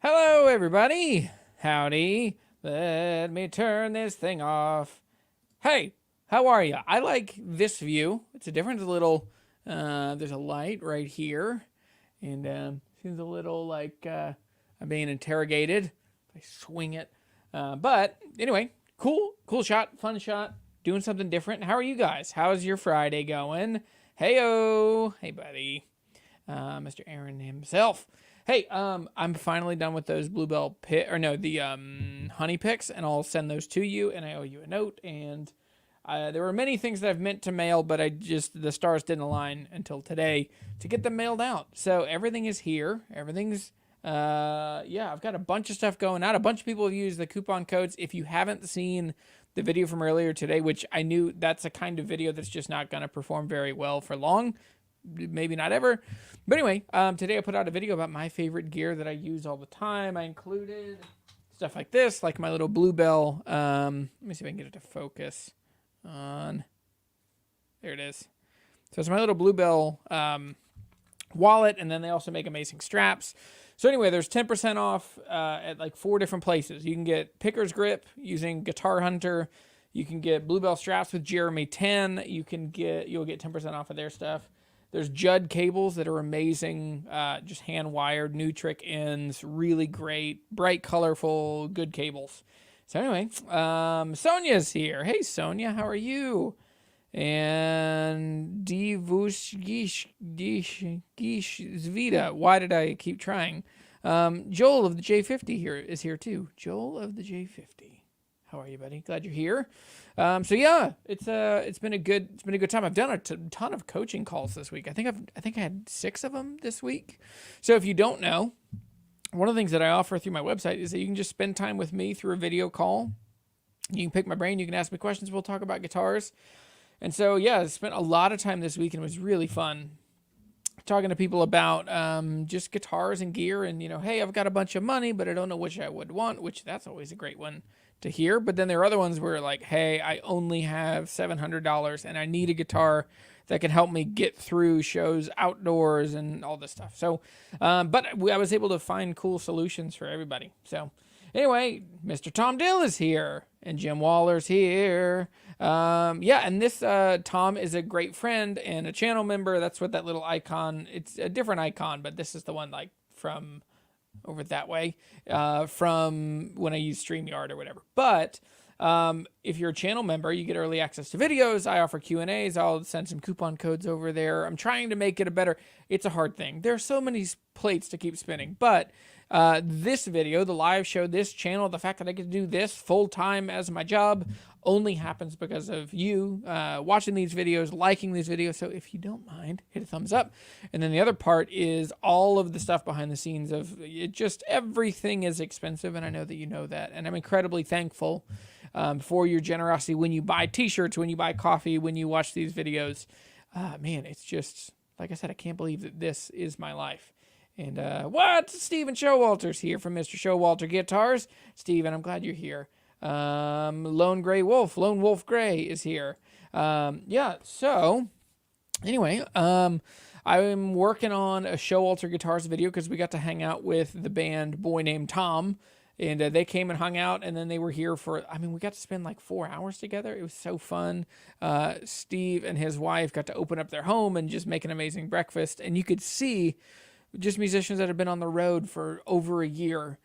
Hello, everybody. Howdy. Let me turn this thing off. Hey, how are you? I like this view. It's a different little, there's a light right here. And seems a little like I'm being interrogated. I swing it. But anyway, cool shot, fun shot, doing something different. How are you guys? How's your Friday going? Hey-o. Hey, buddy. Mr. Aaron himself. Hey, I'm finally done with those bluebell the honey picks, and I'll send those to you, and I owe you a note. And there were many things that I've meant to mail, but the stars didn't align until today to get them mailed out. So everything is here. Everything's, I've got a bunch of stuff going out. A bunch of people have used the coupon codes. If you haven't seen the video from earlier today, which I knew that's a kind of video that's just not going to perform very well for long, maybe not ever. But anyway, today I put out a video about my favorite gear that I use all the time. I included stuff like this, like my little bluebell. Let me see if I can get it to focus on. There it is. So it's my little bluebell wallet, and then they also make amazing straps. So anyway, there's 10% off at like 4 different places. You can get Picker's Grip using Guitar Hunter. You can get bluebell straps with Jeremy 10. You'll get 10% off of their stuff. There's Judd cables that are amazing, just hand-wired, Nutric ends, really great, bright, colorful, good cables. So anyway, Sonia's here. Hey, Sonia, how are you? And Divush Zvita. Why did I keep trying? Joel of the J50 is here too. Joel of the J50. How are you, buddy? Glad you're here. So yeah, it's been a good time. I've done a ton of coaching calls this week. I think I had 6 of them this week. So if you don't know, one of the things that I offer through my website is that you can just spend time with me through a video call. You can pick my brain. You can ask me questions. We'll talk about guitars. And so yeah, I spent a lot of time this week, and it was really fun talking to people about just guitars and gear. And hey, I've got a bunch of money, but I don't know which I would want. Which that's always a great one to hear. But then there are other ones where like, hey, I only have $700 and I need a guitar that can help me get through shows outdoors and all this stuff. So, but I was able to find cool solutions for everybody. So anyway, Mr. Tom Dill is here and Jim Waller's here. And this Tom is a great friend and a channel member. That's what that little icon, it's a different icon, but this is the one like from over that way, from when I use StreamYard or whatever. But if you're a channel member, you get early access to videos. I offer Q&As. I'll send some coupon codes over there. I'm trying to make it it's a hard thing. There are so many plates to keep spinning, but this video, the live show, this channel, the fact that I get to do this full time as my job only happens because of you watching these videos, liking these videos. So if you don't mind, hit a thumbs up. And then the other part is all of the stuff behind the scenes of it. Just everything is expensive, and I know that you know that. And I'm incredibly thankful for your generosity when you buy t-shirts, when you buy coffee, when you watch these videos. Man, it's just, like I said, I can't believe that this is my life. And Steven Showalter's here from Mr. Showalter Guitars. Steven, I'm glad you're here. Lone Wolf Gray is here. So anyway, I'm working on a Showalter Guitars video because we got to hang out with the band Boy Named Tom. And they came and hung out, and then they were here we got to spend like 4 hours together. It was so fun. Steve and his wife got to open up their home and just make an amazing breakfast. And you could see just musicians that have been on the road for over a year,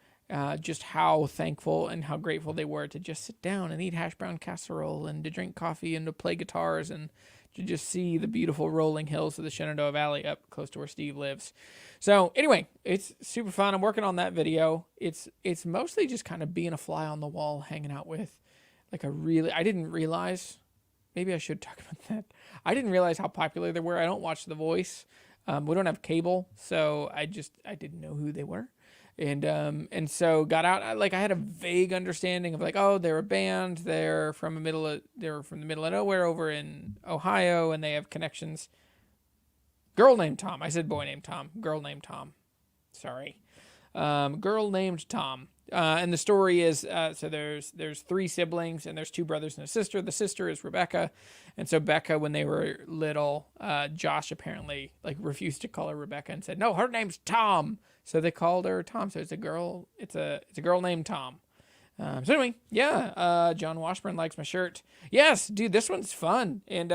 just how thankful and how grateful they were to just sit down and eat hash brown casserole and to drink coffee and to play guitars and to just see the beautiful rolling hills of the Shenandoah Valley up close to where Steve lives. So anyway, it's super fun. I'm working on that video. It's mostly just kind of being a fly on the wall, hanging out with I didn't realize, maybe I should talk about that. I didn't realize how popular they were. I don't watch The Voice. We don't have cable, so I didn't know who they were. And so got out, I had a vague understanding of they're a band. They're from the middle of nowhere over in Ohio, and they have connections. Girl named Tom. I said boy named Tom. Girl named Tom. Sorry. Girl named Tom. And the story is, so there's 3 siblings, and there's 2 brothers and a sister. The sister is Rebecca. And so Becca, when they were little, Josh apparently refused to call her Rebecca and said, no, her name's Tom. So they called her Tom. So it's a girl. It's a girl named Tom. So anyway, yeah. John Washburn likes my shirt. Yes, dude, this one's fun. And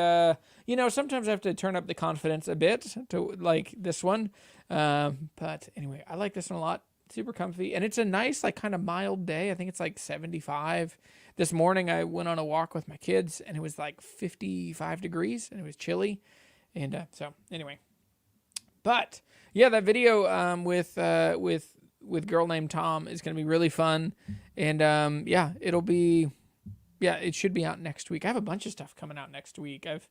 sometimes I have to turn up the confidence a bit to like this one. But anyway, I like this one a lot. Super comfy, and it's a nice, like, kind of mild day. I think it's like 75. This morning I went on a walk with my kids, and it was like 55 degrees, and it was chilly. And so anyway, but yeah, that video with girl named Tom is going to be really fun, and it should be out next week. I have a bunch of stuff coming out next week. I've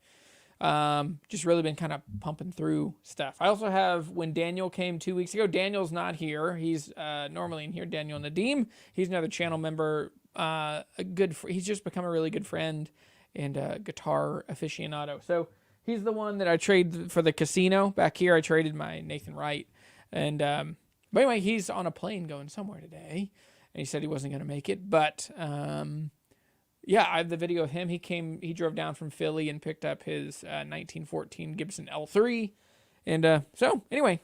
just really been kind of pumping through stuff. I also have, when Daniel came 2 weeks ago, Daniel's not here. He's normally in here. Daniel Nadeem. He's another channel member. He's just become a really good friend and guitar aficionado. So he's the one that I traded for the casino back here. I traded my Nathan Wright, and but anyway, he's on a plane going somewhere today, and he said he wasn't going to make it, but yeah, I have the video of him. He drove down from Philly and picked up his 1914 Gibson L3. And so, anyway,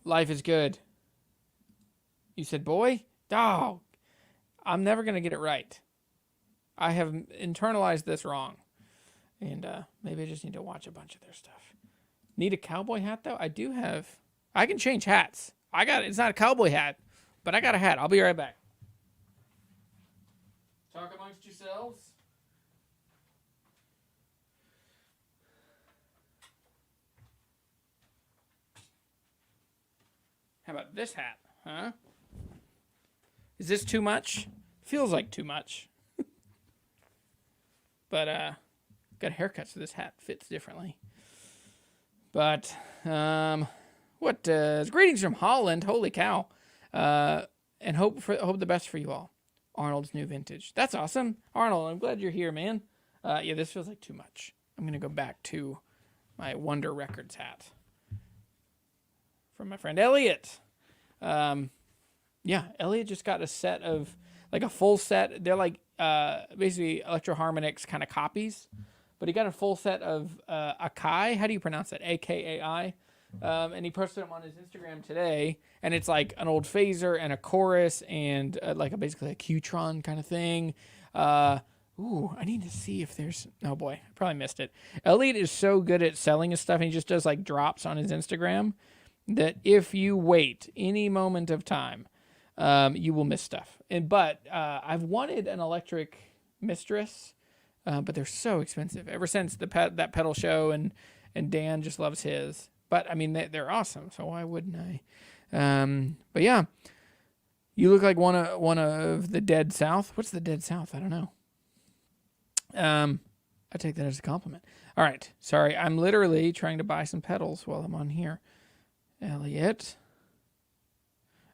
life is good. You said, boy? Dog. I'm never going to get it right. I have internalized this wrong. And maybe I just need to watch a bunch of their stuff. Need a cowboy hat, though? I can change hats. It's not a cowboy hat, but I got a hat. I'll be right back. Talk amongst yourselves. How about this hat, huh? Is this too much? Feels like too much. But got a haircut, so this hat fits differently. But greetings from Holland. Holy cow. And hope the best for you all. Arnold's new vintage. That's awesome. Arnold, I'm glad you're here, man. Yeah, this feels like too much. I'm going to go back to my Wonder Records hat from my friend Elliot. Yeah, Elliot just got a set of, like, a full set. They're like basically Electro Harmonix kind of copies, but he got a full set of Akai. How do you pronounce that? AKAI. And he posted them on his Instagram today, and it's like an old phaser and a chorus and basically a Qtron kind of thing. I need to see if there's... Oh boy, I probably missed it. Elliot is so good at selling his stuff, and he just does like drops on his Instagram that if you wait any moment of time, you will miss stuff. But I've wanted an electric Mistress, but they're so expensive. Ever since that pedal show, and Dan just loves his. But, I mean, they're awesome, so why wouldn't I? But, yeah. You look like one of the Dead South. What's the Dead South? I don't know. I take that as a compliment. All right. Sorry, I'm literally trying to buy some pedals while I'm on here. Elliot.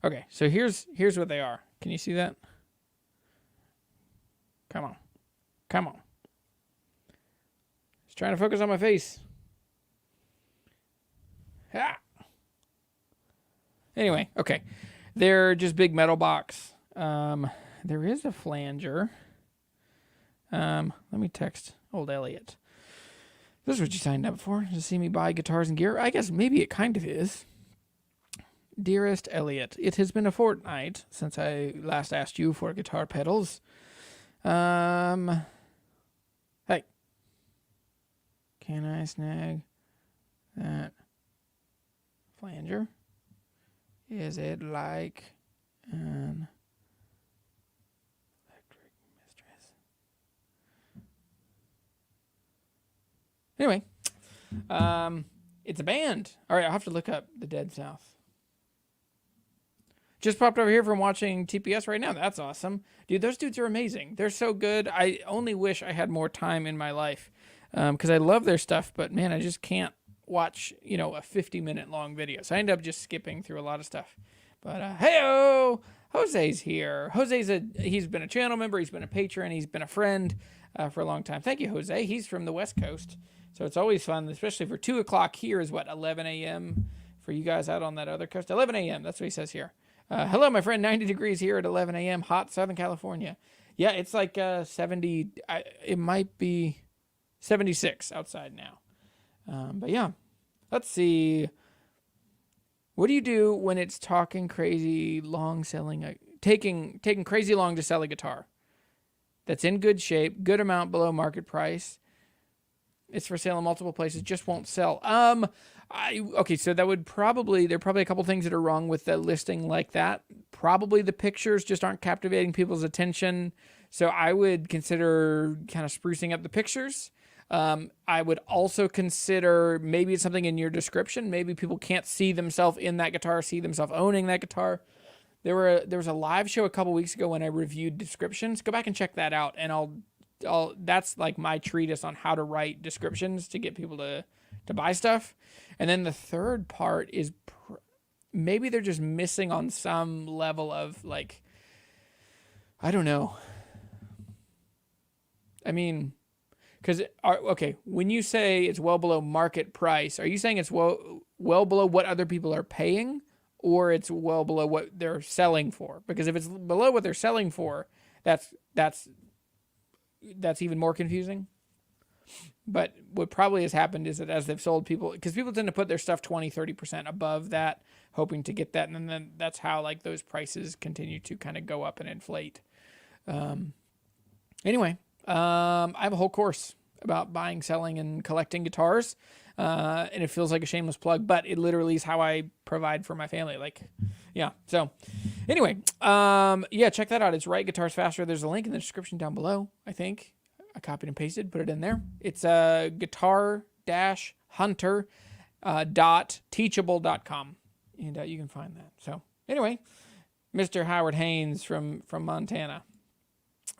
Okay, so here's what they are. Can you see that? Come on. Just trying to focus on my face. Ah. Anyway, okay. They're just big metal box. There is a flanger. Let me text old Elliot. This is what you signed up for, to see me buy guitars and gear. I guess maybe it kind of is. Dearest Elliot, it has been a fortnight since I last asked you for guitar pedals. Hey. Can I snag that flanger? Is it like an electric Mistress? Anyway, it's a band. All right, I'll have to look up the Dead South. Just popped over here from watching TPS right now. That's awesome. Dude, those dudes are amazing. They're so good. I only wish I had more time in my life because I love their stuff, but man, I just can't watch, a 50-minute long video. So I end up just skipping through a lot of stuff. But hey-o! Jose's here. He's been a channel member, he's been a patron, he's been a friend for a long time. Thank you, Jose. He's from the West Coast. So it's always fun, especially for 2 o'clock here is 11 a.m. for you guys out on that other coast. 11 a.m. That's what he says here. Hello, my friend. 90 degrees here at 11 a.m. Hot Southern California. Yeah, it's like 70. It might be 76 outside now. But yeah, let's see. What do you do when it's talking crazy long selling, taking crazy long to sell a guitar that's in good shape, good amount below market price? It's for sale in multiple places, just won't sell. Okay, so there are probably a couple things that are wrong with the listing like that. Probably the pictures just aren't captivating people's attention. So I would consider kind of sprucing up the pictures. I would also consider maybe it's something in your description. Maybe people can't see themselves in that guitar, see themselves owning that guitar. There was a live show a couple weeks ago when I reviewed descriptions. Go back and check that out, and that's like my treatise on how to write descriptions to get people to buy stuff. And then the third part is maybe they're just missing on some level of like, I don't know. I mean, because when you say it's well below market price, are you saying it's well below what other people are paying, or it's well below what they're selling for? Because if it's below what they're selling for, that's even more confusing. But what probably has happened is that as they've sold, people tend to put their stuff 20-30% above that, hoping to get that, and then that's how like those prices continue to kind of go up and inflate. Anyway, I have a whole course about buying, selling, and collecting guitars, and it feels like a shameless plug, but it literally is how I provide for my family. Like, yeah. So anyway, check that out. It's Write Guitars Faster. There's a link in the description down below, I think. I copied and pasted, put it in there. It's guitar-hunter.teachable.com, and you can find that. So anyway, Mr. Howard Haynes from Montana.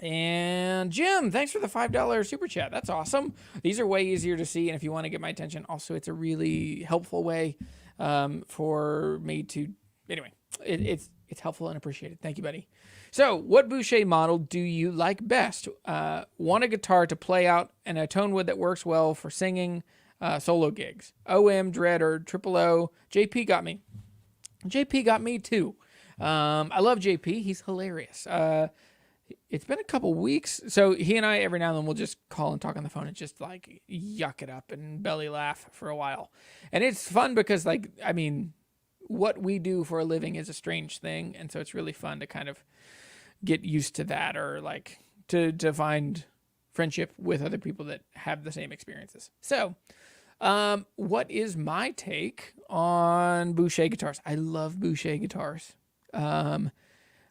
And Jim, thanks for the $5 super chat. That's awesome. These are way easier to see, and if you want to get my attention, also it's a really helpful way for me to. Anyway, it's helpful and appreciated. Thank you, buddy. So, what Boucher model do you like best? Want a guitar to play out and a tone wood that works well for singing solo gigs? OM, Dread, or Triple O? JP got me. JP got me too. I love JP. He's hilarious. It's been a couple weeks. So he and I, every now and then, will just call and talk on the phone and just like yuck it up and belly laugh for a while. And it's fun because, like, I mean, what we do for a living is a strange thing. And so it's really fun to kind of get used to that, or like to find friendship with other people that have the same experiences. So, what is my take on Boucher guitars? I love Boucher guitars.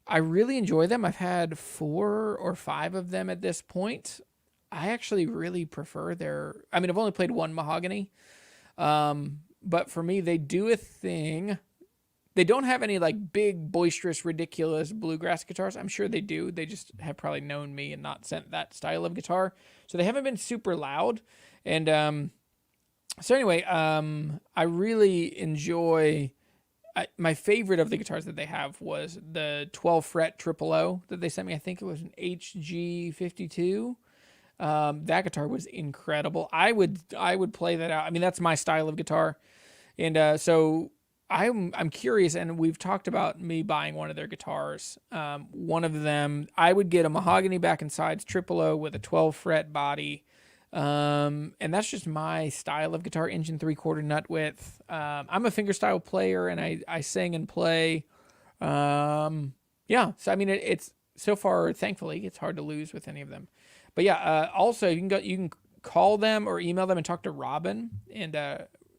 I really enjoy them. I've had 4 or 5 of them at this point. I actually really prefer I've only played one mahogany. But for me, they do a thing. They don't have any like big, boisterous, ridiculous bluegrass guitars. I'm sure they do. They just have probably known me and not sent that style of guitar. So they haven't been super loud. And so anyway, I really enjoy... my favorite of the guitars that they have was the 12 fret Triple O that they sent me. I think it was an HG52. That guitar was incredible. I would play that out. I mean, that's my style of guitar. And so I'm curious, and we've talked about me buying one of their guitars. One of them, I would get a mahogany back and sides Triple O with a 12 fret body. And that's just my style of guitar, engine 3/4 nut width. I'm a fingerstyle player, and I sing and play. Yeah. So, I mean, it's so far, thankfully, it's hard to lose with any of them. But yeah, also you can call them or email them and talk to Robin. And,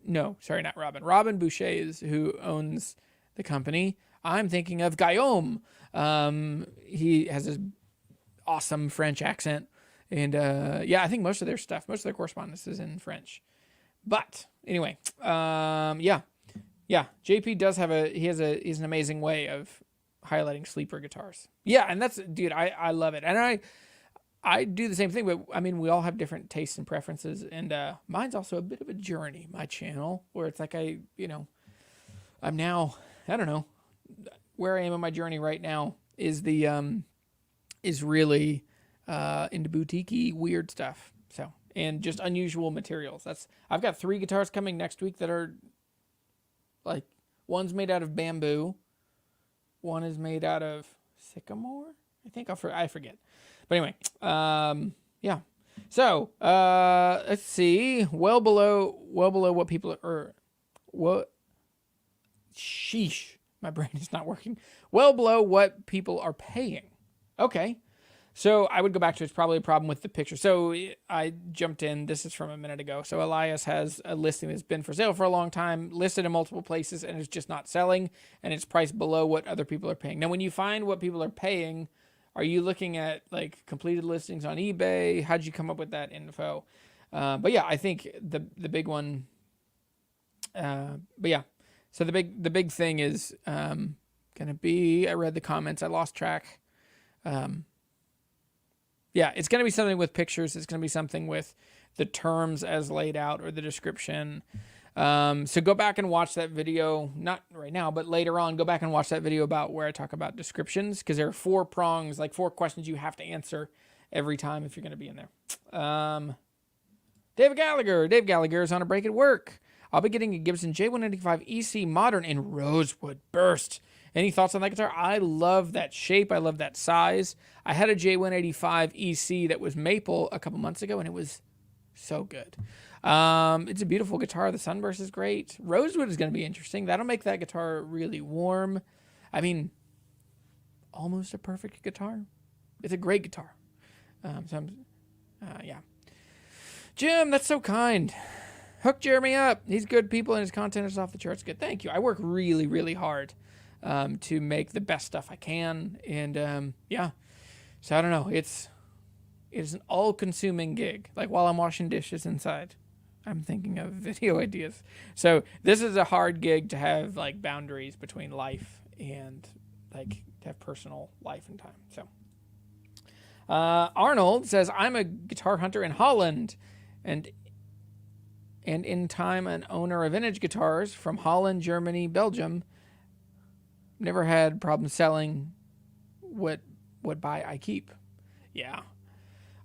no, sorry, not Robin. Robin Boucher is who owns the company. I'm thinking of Guillaume. He has this awesome French accent. And, I think most of their correspondence is in French. But anyway, JP does have he's an amazing way of highlighting sleeper guitars. Yeah. And dude, I love it. And I do the same thing, but I mean, we all have different tastes and preferences. And, mine's also a bit of a journey, my channel, where it's like, I'm now, I don't know where I am in my journey right now is really, into boutique-y weird stuff. So, and just unusual materials. I've got 3 guitars coming next week that are like, one's made out of bamboo. One is made out of sycamore. I think I forget. But anyway, yeah. So, let's see. Well below what people are, what? sheesh, my brain is not working. Well below what people are paying. Okay. So I would go back to it's probably a problem with the picture. So I jumped in. This is from a minute ago. So Elias has a listing that's been for sale for a long time, listed in multiple places, and it's just not selling, and it's priced below what other people are paying. Now, when you find what people are paying, are you looking at like completed listings on eBay? How'd you come up with that info? But yeah, I think the big one. But yeah, so the big thing is gonna be. I read the comments. I lost track. Yeah, it's going to be something with pictures. It's going to be something with the terms as laid out or the description. So go back and watch that video, not right now, but later on, go back and watch that video about where I talk about descriptions, because there are 4 prongs, like 4 questions you have to answer every time if you're going to be in there. Dave Gallagher is on a break at work. I'll be getting a Gibson J185 EC Modern in Rosewood Burst. Any thoughts on that guitar? I love that shape. I love that size. I had a J185 EC that was maple a couple months ago, and it was so good. It's a beautiful guitar. The sunburst is great. Rosewood is going to be interesting. That'll make that guitar really warm. I mean, almost a perfect guitar. It's a great guitar. Yeah. Jim, that's so kind. Hook Jeremy up. He's good people, and his content is off the charts. Good. Thank you. I work really, really hard to make the best stuff I can. And yeah, so I don't know. It is an all-consuming gig. Like while I'm washing dishes inside, I'm thinking of video ideas. So this is a hard gig to have like boundaries between life and like to have personal life and time. So Arnold says, I'm a guitar hunter in Holland and in time an owner of vintage guitars from Holland, Germany, Belgium. Never had problems selling what buy I keep. Yeah.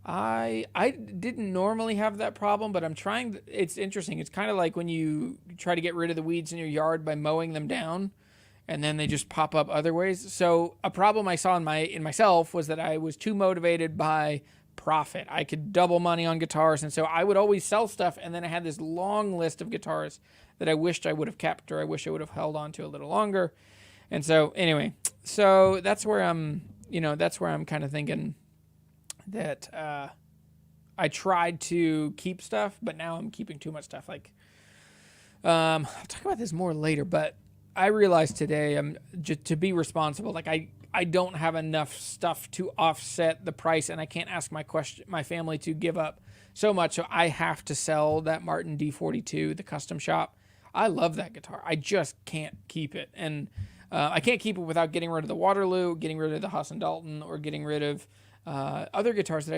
I didn't normally have that problem, but I'm trying. It's interesting. It's kind of like when you try to get rid of the weeds in your yard by mowing them down, and then they just pop up other ways. So a problem I saw in myself was that I was too motivated by profit. I could double money on guitars, and so I would always sell stuff, and then I had this long list of guitars that I wished I would have kept, or I wish I would have held on to a little longer. And so anyway, so that's where I'm kind of thinking that I tried to keep stuff, but now I'm keeping too much stuff. Like, I'll talk about this more later, but I realized today to be responsible. Like I don't have enough stuff to offset the price, and I can't ask my family to give up so much. So I have to sell that Martin D42, the custom shop. I love that guitar. I just can't keep it. And I can't keep it without getting rid of the Waterloo, getting rid of the Haas and Dalton, or getting rid of other guitars that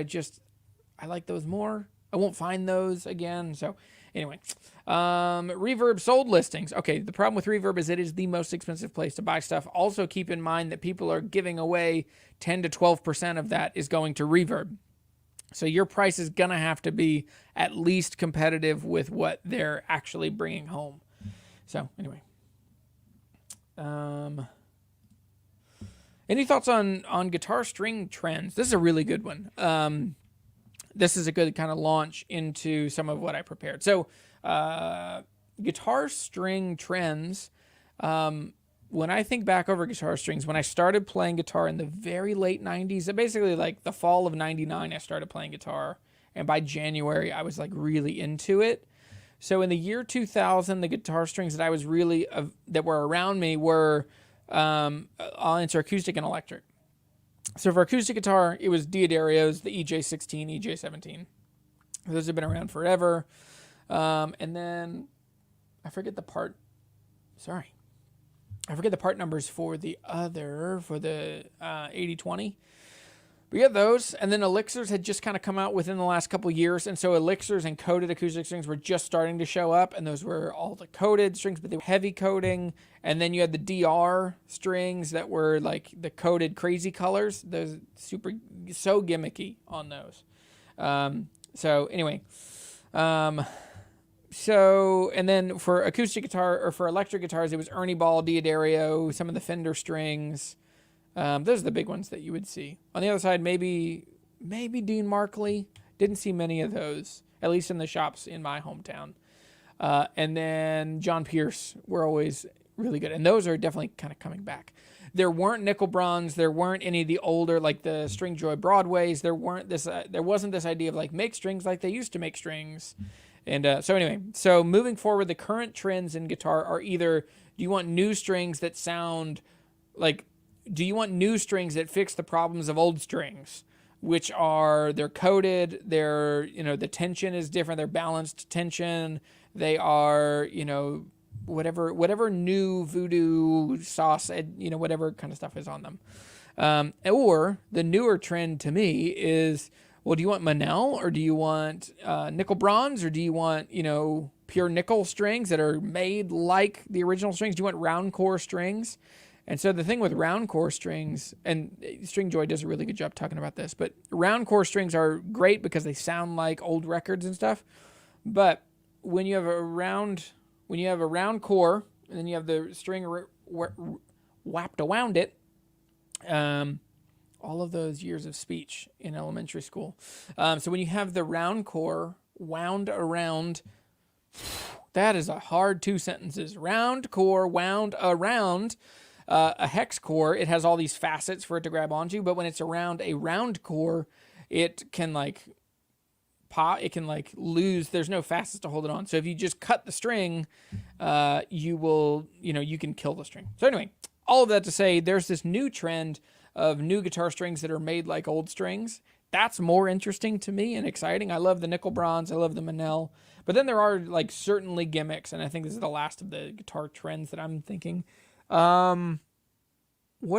I like those more. I won't find those again. So anyway, Reverb sold listings. Okay, the problem with Reverb is it is the most expensive place to buy stuff. Also keep in mind that people are giving away 10 to 12% of that is going to Reverb. So your price is going to have to be at least competitive with what they're actually bringing home. So anyway. Any thoughts on guitar string trends? This is a really good one. This is a good kind of launch into some of what I prepared. So, guitar string trends. When I think back over guitar strings, when I started playing guitar in the very late 90s, basically like the fall of 99, I started playing guitar. And by January, I was like really into it. So in the year 2000, the guitar strings that I was really, that were around me were, I'll answer acoustic and electric. So for acoustic guitar, it was Diodarios, the EJ16, EJ17. Those have been around forever. And then I forget the part numbers for the 8020. We got those, and then elixirs had just kind of come out within the last couple of years, and so elixirs and coated acoustic strings were just starting to show up, and those were all the coated strings, but they were heavy coating, and then you had the DR strings that were like the coated crazy colors. Those so gimmicky on those. So anyway, and then for acoustic guitar or for electric guitars, it was Ernie Ball, Diodario, some of the Fender strings. Those are the big ones that you would see. On the other side, maybe Dean Markley. Didn't see many of those, at least in the shops in my hometown. And then John Pierce were always really good. And those are definitely kind of coming back. There weren't nickel bronze. There weren't any of the older, like the String Joy Broadways. There wasn't this idea of like make strings like they used to make strings. And so anyway, so moving forward, the current trends in guitar are either, do you want new strings that sound like, do you want new strings that fix the problems of old strings, which are, they're coated, they're, the tension is different, they're balanced tension, they are, whatever new voodoo sauce, whatever kind of stuff is on them. Or the newer trend to me is, well, do you want Manel, or do you want nickel bronze, or do you want, pure nickel strings that are made like the original strings? Do you want round core strings? And so the thing with round core strings, and String Joy does a really good job talking about this, but round core strings are great because they sound like old records and stuff. But when you have a round core, and then you have the string wrapped around it, all of those years of speech in elementary school. So when you have the round core wound around, that is a hard 2 sentences. Round core wound around a hex core. It has all these facets for it to grab onto, but when it's around a round core, it can like pop, it can like lose, there's no facets to hold it on. So if you just cut the string, you will, you can kill the string. So anyway, all of that to say, there's this new trend of new guitar strings that are made like old strings. That's more interesting to me and exciting. I love the nickel bronze, I love the Manel, but then there are like certainly gimmicks, and I think this is the last of the guitar trends that I'm thinking. What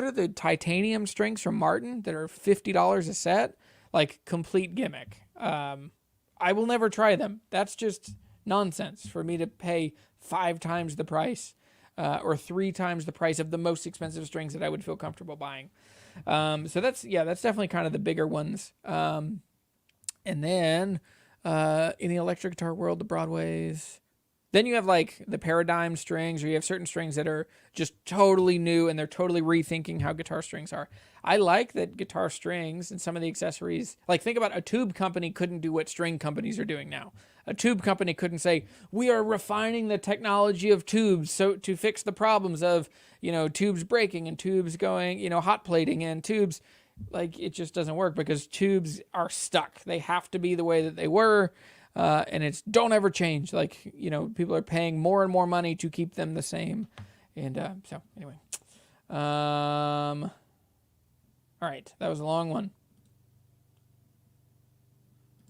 are the titanium strings from Martin that are $50 a set? Like complete gimmick. I will never try them. That's just nonsense for me to pay 5 times the price, or 3 times the price of the most expensive strings that I would feel comfortable buying. So that's definitely kind of the bigger ones. And then, in the electric guitar world, the Broadways. Then you have like the Paradigm strings, or you have certain strings that are just totally new and they're totally rethinking how guitar strings are. I like that guitar strings and some of the accessories, like think about a tube company couldn't do what string companies are doing now. A tube company couldn't say, we are refining the technology of tubes so to fix the problems of, tubes breaking and tubes going, hot plating and tubes. Like it just doesn't work because tubes are stuck. They have to be the way that they were. And it's don't ever change. Like, people are paying more and more money to keep them the same. And so anyway. All right. That was a long one.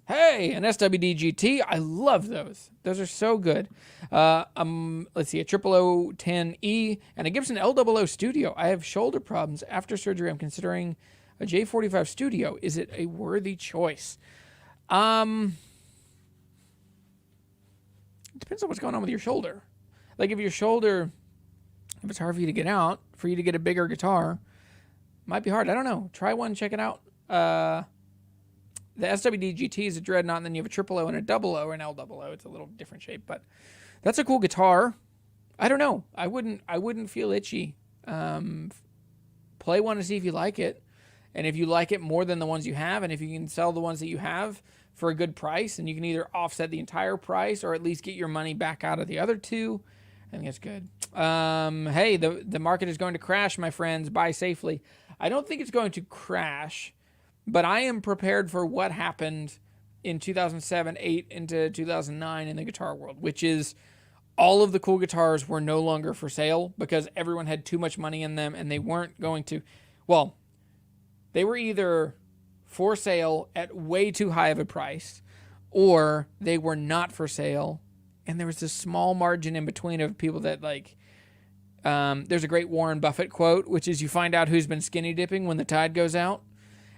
Hey, an SWD GT. I love those. Those are so good. Let's see, a 0010E and a Gibson LOO Studio. I have shoulder problems. After surgery, I'm considering a J45 Studio. Is it a worthy choice? It depends on what's going on with your shoulder. Like if it's hard for you to get out, for you to get a bigger guitar, might be hard. I don't know. Try one, check it out. The SWD GT is a dreadnought, and then you have a 00 and a 00 or an LOO. It's a little different shape, but that's a cool guitar. I don't know. I wouldn't feel itchy. Play one to see if you like it. And if you like it more than the ones you have, and if you can sell the ones that you have for a good price, and you can either offset the entire price or at least get your money back out of the other two, I think that's good. Hey, the market is going to crash, my friends. Buy safely. I don't think it's going to crash, but I am prepared for what happened in 2007, 8 into 2009 in the guitar world, which is all of the cool guitars were no longer for sale because everyone had too much money in them and they weren't going to, well, they were either for sale at way too high of a price, or they were not for sale, and there was this small margin in between of people that like, there's a great Warren Buffett quote, which is you find out who's been skinny dipping when the tide goes out.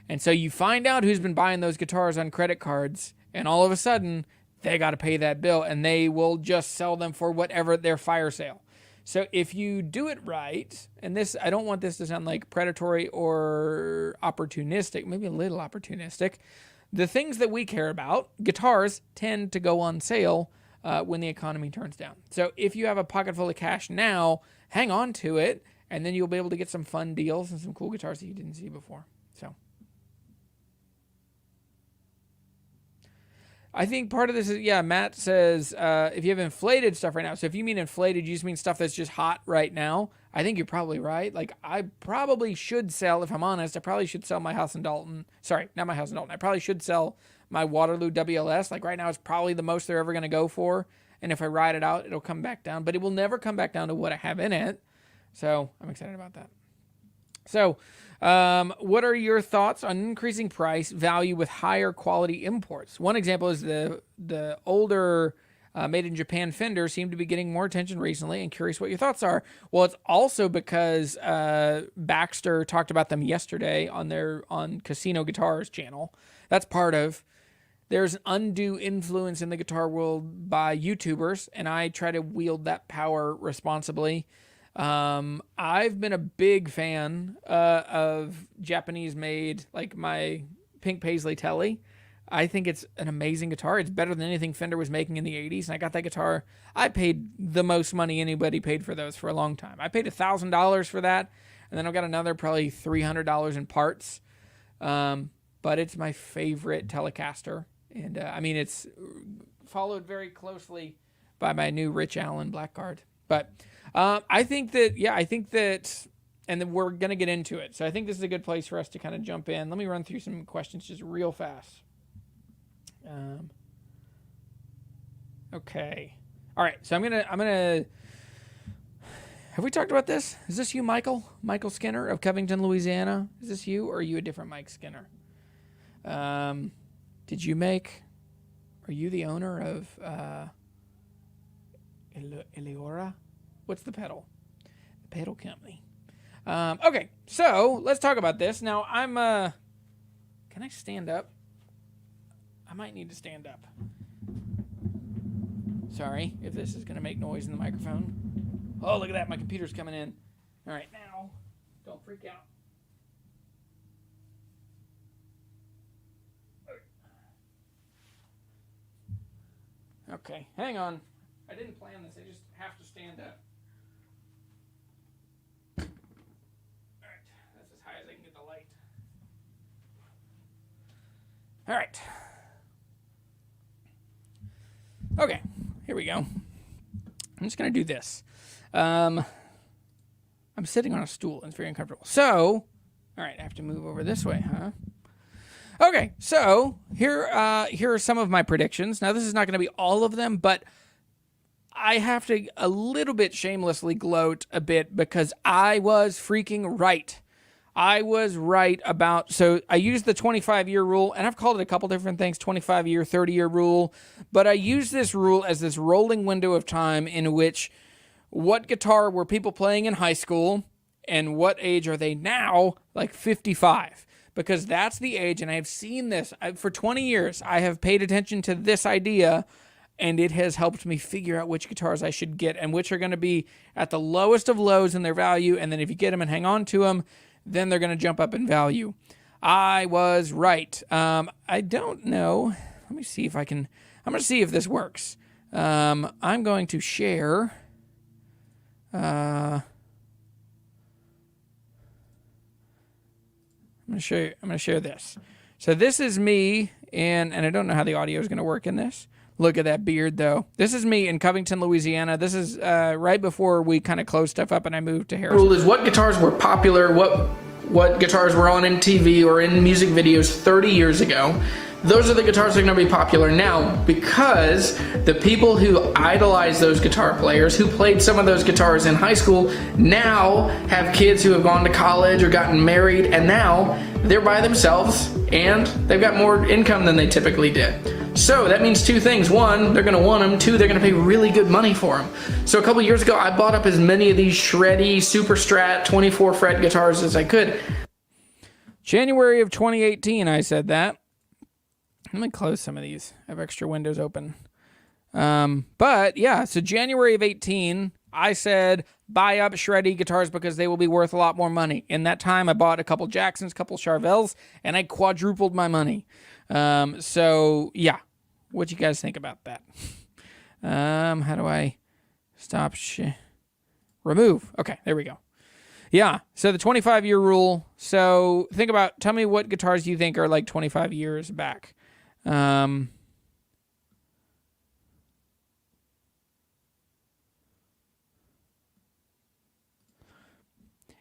And so you find out who's been buying those guitars on credit cards, and all of a sudden they got to pay that bill, and they will just sell them for whatever their fire sale. So if you do it right, and this, I don't want this to sound like predatory or opportunistic, maybe a little opportunistic. The things that we care about, guitars tend to go on sale when the economy turns down. So if you have a pocket full of cash now, hang on to it, and then you'll be able to get some fun deals and some cool guitars that you didn't see before. So I think part of this is, yeah, Matt says if you have inflated stuff right now, so if you mean inflated, you just mean stuff that's just hot right now, I think you're probably right. Like, I probably should sell, if I'm honest, I probably should sell my House and Dalton. Sorry, not my House and Dalton. I probably should sell my Waterloo WLS. Like, right now, it's probably the most they're ever going to go for. And if I ride it out, it'll come back down. But it will never come back down to what I have in it. So I'm excited about that. So what are your thoughts on increasing price value with higher quality imports? One example is the older made in Japan Fender seem to be getting more attention recently, and curious what your thoughts are. Well, it's also because Baxter talked about them yesterday on Casino Guitars channel. That's part of. There's an undue influence in the guitar world by YouTubers, and I try to wield that power responsibly. I've been a big fan of Japanese-made, like my Pink Paisley Telly. I think it's an amazing guitar. It's better than anything Fender was making in the 80s, and I got that guitar. I paid the most money anybody paid for those for a long time. I paid $1,000 for that, and then I've got another probably $300 in parts. But it's my favorite Telecaster. And, I mean, it's followed very closely by my new Rich Allen Blackguard. But I think that, and then we're going to get into it. So I think this is a good place for us to kind of jump in. Let me run through some questions just real fast. Okay. All right. So I'm going to, have we talked about this? Is this you, Michael? Michael Skinner of Covington, Louisiana? Is this you, or are you a different Mike Skinner? Did you make, are you the owner of, Eleora? What's the pedal? The pedal company. Okay, so let's talk about this. Now, can I stand up? I might need to stand up. Sorry if this is going to make noise in the microphone. Oh, look at that. My computer's coming in. All right, now, don't freak out. Okay, hang on. I didn't plan this. I just have to stand up. All right, that's as high as I can get the light. All right. Okay, here we go. I'm just going to do this. I'm sitting on a stool, and it's very uncomfortable. So, all right, I have to move over this way, huh? Okay, so here are some of my predictions. Now, this is not going to be all of them, but I have to a little bit shamelessly gloat a bit because I was freaking right. I was right about, so I used the 25-year rule, and I've called it a couple different things, 25-year, 30-year rule, but I use this rule as this rolling window of time in which what guitar were people playing in high school and what age are they now, like 55. Because that's the age, and I have seen this. For 20 years, I have paid attention to this idea, and it has helped me figure out which guitars I should get and which are going to be at the lowest of lows in their value, and then if you get them and hang on to them, then they're going to jump up in value. I was right. I don't know. Let me see if I can. I'm going to see if this works. I'm going to share. I'm going to share this. So this is me, and I don't know how the audio is going to work in this. Look at that beard, though. This is me in Covington, Louisiana. This is right before we kind of closed stuff up and I moved to Harrisonburg. Rule is what guitars were popular, what guitars were on MTV or in music videos 30 years ago. Those are the guitars that are going to be popular now because the people who idolize those guitar players, who played some of those guitars in high school, now have kids who have gone to college or gotten married, and now they're by themselves and they've got more income than they typically did. So that means two things. One, they're going to want them. Two, they're going to pay really good money for them. So a couple years ago, I bought up as many of these shreddy, super strat, 24 fret guitars as I could. January of 2018, I said that. Let me close some of these. I have extra windows open. But yeah, so January of 18, I said buy up shreddy guitars because they will be worth a lot more money. In that time, I bought a couple Jacksons, a couple Charvels, and I quadrupled my money. So yeah, what you guys think about that? How do I stop? Remove. Okay, there we go. Yeah, so the 25-year rule. So tell me what guitars you think are like 25 years back.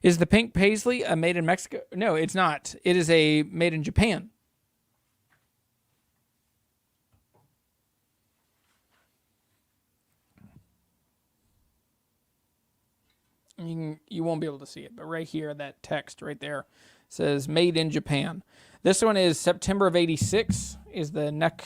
Is the pink paisley a made in Mexico? No, it's not. It is a made in Japan. You won't be able to see it, but right here, that text right there says made in Japan. This one is September of 86 is the neck,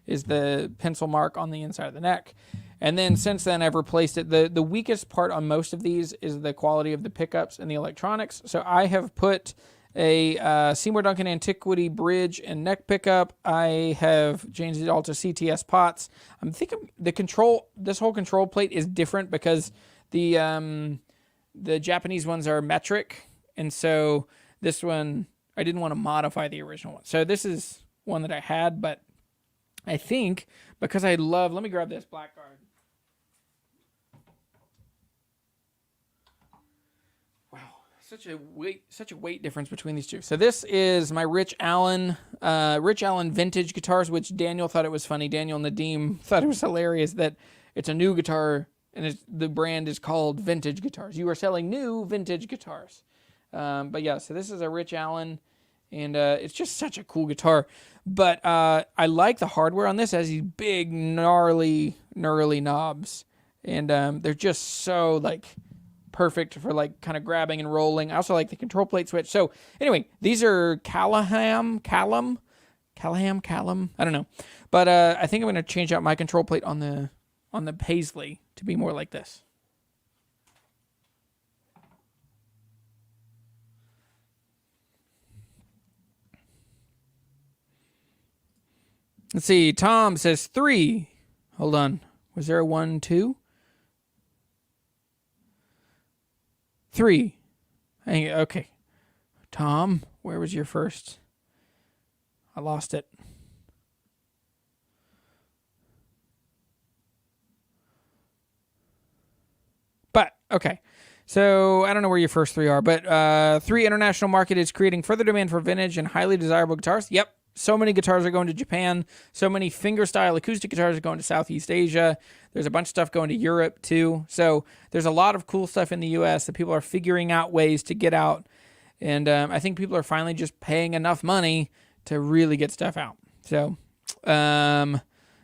is the pencil mark on the inside of the neck. And then since then, I've replaced it. The weakest part on most of these is the quality of the pickups and the electronics. So I have put a Seymour Duncan Antiquity bridge and neck pickup. I have changed it all to CTS pots. I'm thinking this whole control plate is different because the Japanese ones are metric. And so this one, I didn't want to modify the original one. So this is one that I had, but I think because let me grab this Blackguard. Wow, such a weight difference between these two. So this is my Rich Allen vintage guitars, which Daniel thought it was funny. Daniel Nadeem thought it was hilarious that it's a new guitar and the brand is called Vintage Guitars. You are selling new vintage guitars. But yeah, so this is a Rich Allen, and it's just such a cool guitar. But I like the hardware on this. It has these big, gnarly knobs, and they're just so like perfect for like kind of grabbing and rolling. I also like the control plate switch. So anyway, these are Callum. I don't know, but I think I'm going to change out my control plate on the Paisley to be more like this. Let's see. Tom says 3. Hold on. Was there a 1, 2? 3. Okay. Tom, where was your first? I lost it. But, okay. So, I don't know where your first 3 are, but 3, international market is creating further demand for vintage and highly desirable guitars. Yep. So many guitars are going to Japan. So many fingerstyle acoustic guitars are going to Southeast Asia. There's a bunch of stuff going to Europe too. So there's a lot of cool stuff in the U.S. that people are figuring out ways to get out. And I think people are finally just paying enough money to really get stuff out. So,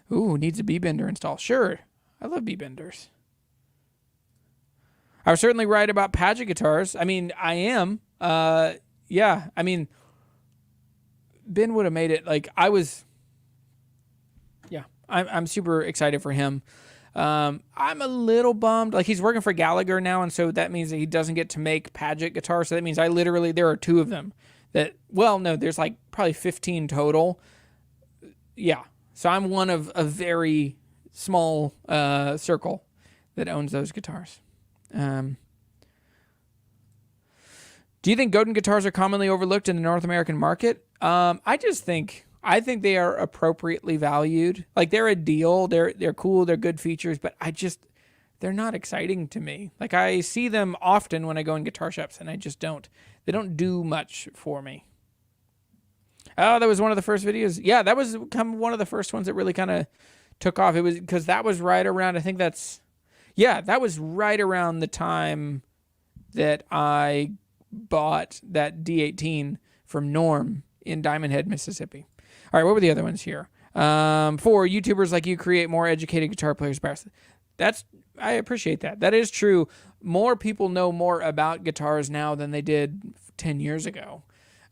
needs a B-bender install. Sure. I love B-benders. I was certainly right about Padgett guitars. I mean, I am. Yeah, I mean, Ben would have made it like I was. Yeah, I'm super excited for him. I'm a little bummed. Like he's working for Gallagher now, and so that means that he doesn't get to make Padgett guitars. So that means there are 2 of them. There's like probably 15 total. Yeah, so I'm one of a very small circle that owns those guitars. Do you think Godin guitars are commonly overlooked in the North American market? I think they are appropriately valued. Like they're a deal. They're cool. They're good features, but they're not exciting to me. Like I see them often when I go in guitar shops, and they don't do much for me. Oh, that was one of the first videos. Yeah, that was kind of one of the first ones that really kind of took off. It was because that was right around. That was right around the time that I bought that D18 from Norm in Diamond Head, Mississippi. All right, what were the other ones here? 4, YouTubers like you create more educated guitar players. I appreciate that. That is true. More people know more about guitars now than they did 10 years ago.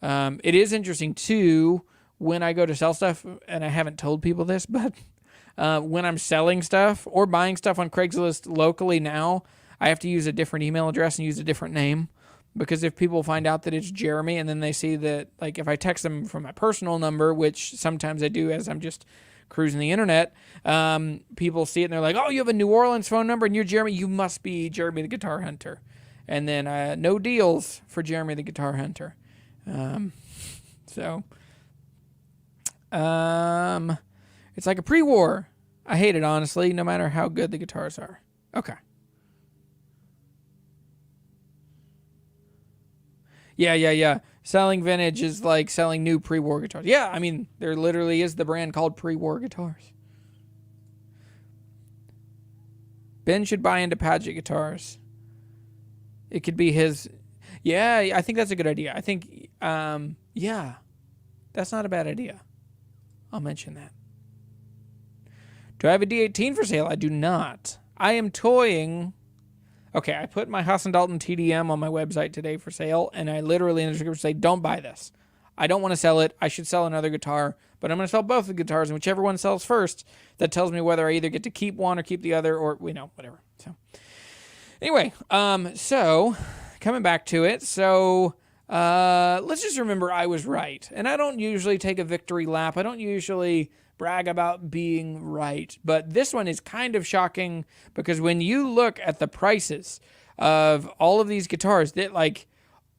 It is interesting, too, when I go to sell stuff, and I haven't told people this, but when I'm selling stuff or buying stuff on Craigslist locally now, I have to use a different email address and use a different name. Because if people find out that it's Jeremy and then they see that, like if I text them from my personal number, which sometimes I do as I'm just cruising the internet, people see it and they're like, oh, you have a New Orleans phone number and you're Jeremy. You must be Jeremy the Guitar Hunter. And then no deals for Jeremy the Guitar Hunter. It's like a pre-war. I hate it, honestly, no matter how good the guitars are. Okay. Yeah. Selling vintage is like selling new pre-war guitars. Yeah, I mean, there literally is the brand called pre-war guitars. Ben should buy into Padgett guitars. It could be his... Yeah, I think that's a good idea. I think, yeah, that's not a bad idea. I'll mention that. Do I have a D18 for sale? I do not. I am toying. Okay, I put my Haas & Dalton TDM on my website today for sale, and I literally in the description say, don't buy this. I don't want to sell it. I should sell another guitar, but I'm going to sell both the guitars, and whichever one sells first, that tells me whether I either get to keep one or keep the other, or, whatever. So, anyway, so, coming back to it, so, let's just remember I was right. And I don't usually take a victory lap. I don't usually brag about being right, but this one is kind of shocking because when you look at the prices of all of these guitars, that like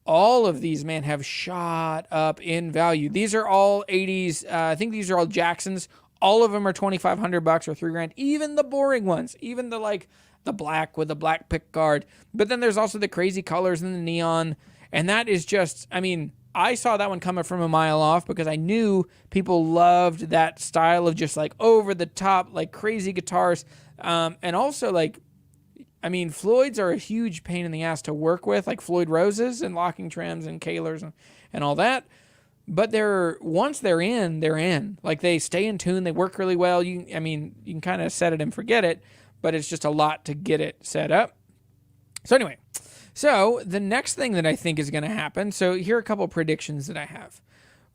all of these, man, have shot up in value. These are all 80s. I think these are all Jacksons. All of them are $2,500 or $3,000. Even the boring ones, even the like the black with the black pick guard. But then there's also the crazy colors and the neon, and that is just, I mean, I saw that one coming from a mile off because I knew people loved that style of just like over the top, like crazy guitars. And also like, I mean, Floyds are a huge pain in the ass to work with, like Floyd Roses and locking trims and Kahlers and all that. But once they're in. Like they stay in tune, they work really well. You can kind of set it and forget it, but it's just a lot to get it set up. So anyway. So the next thing that I think is going to happen, so here are a couple of predictions that I have.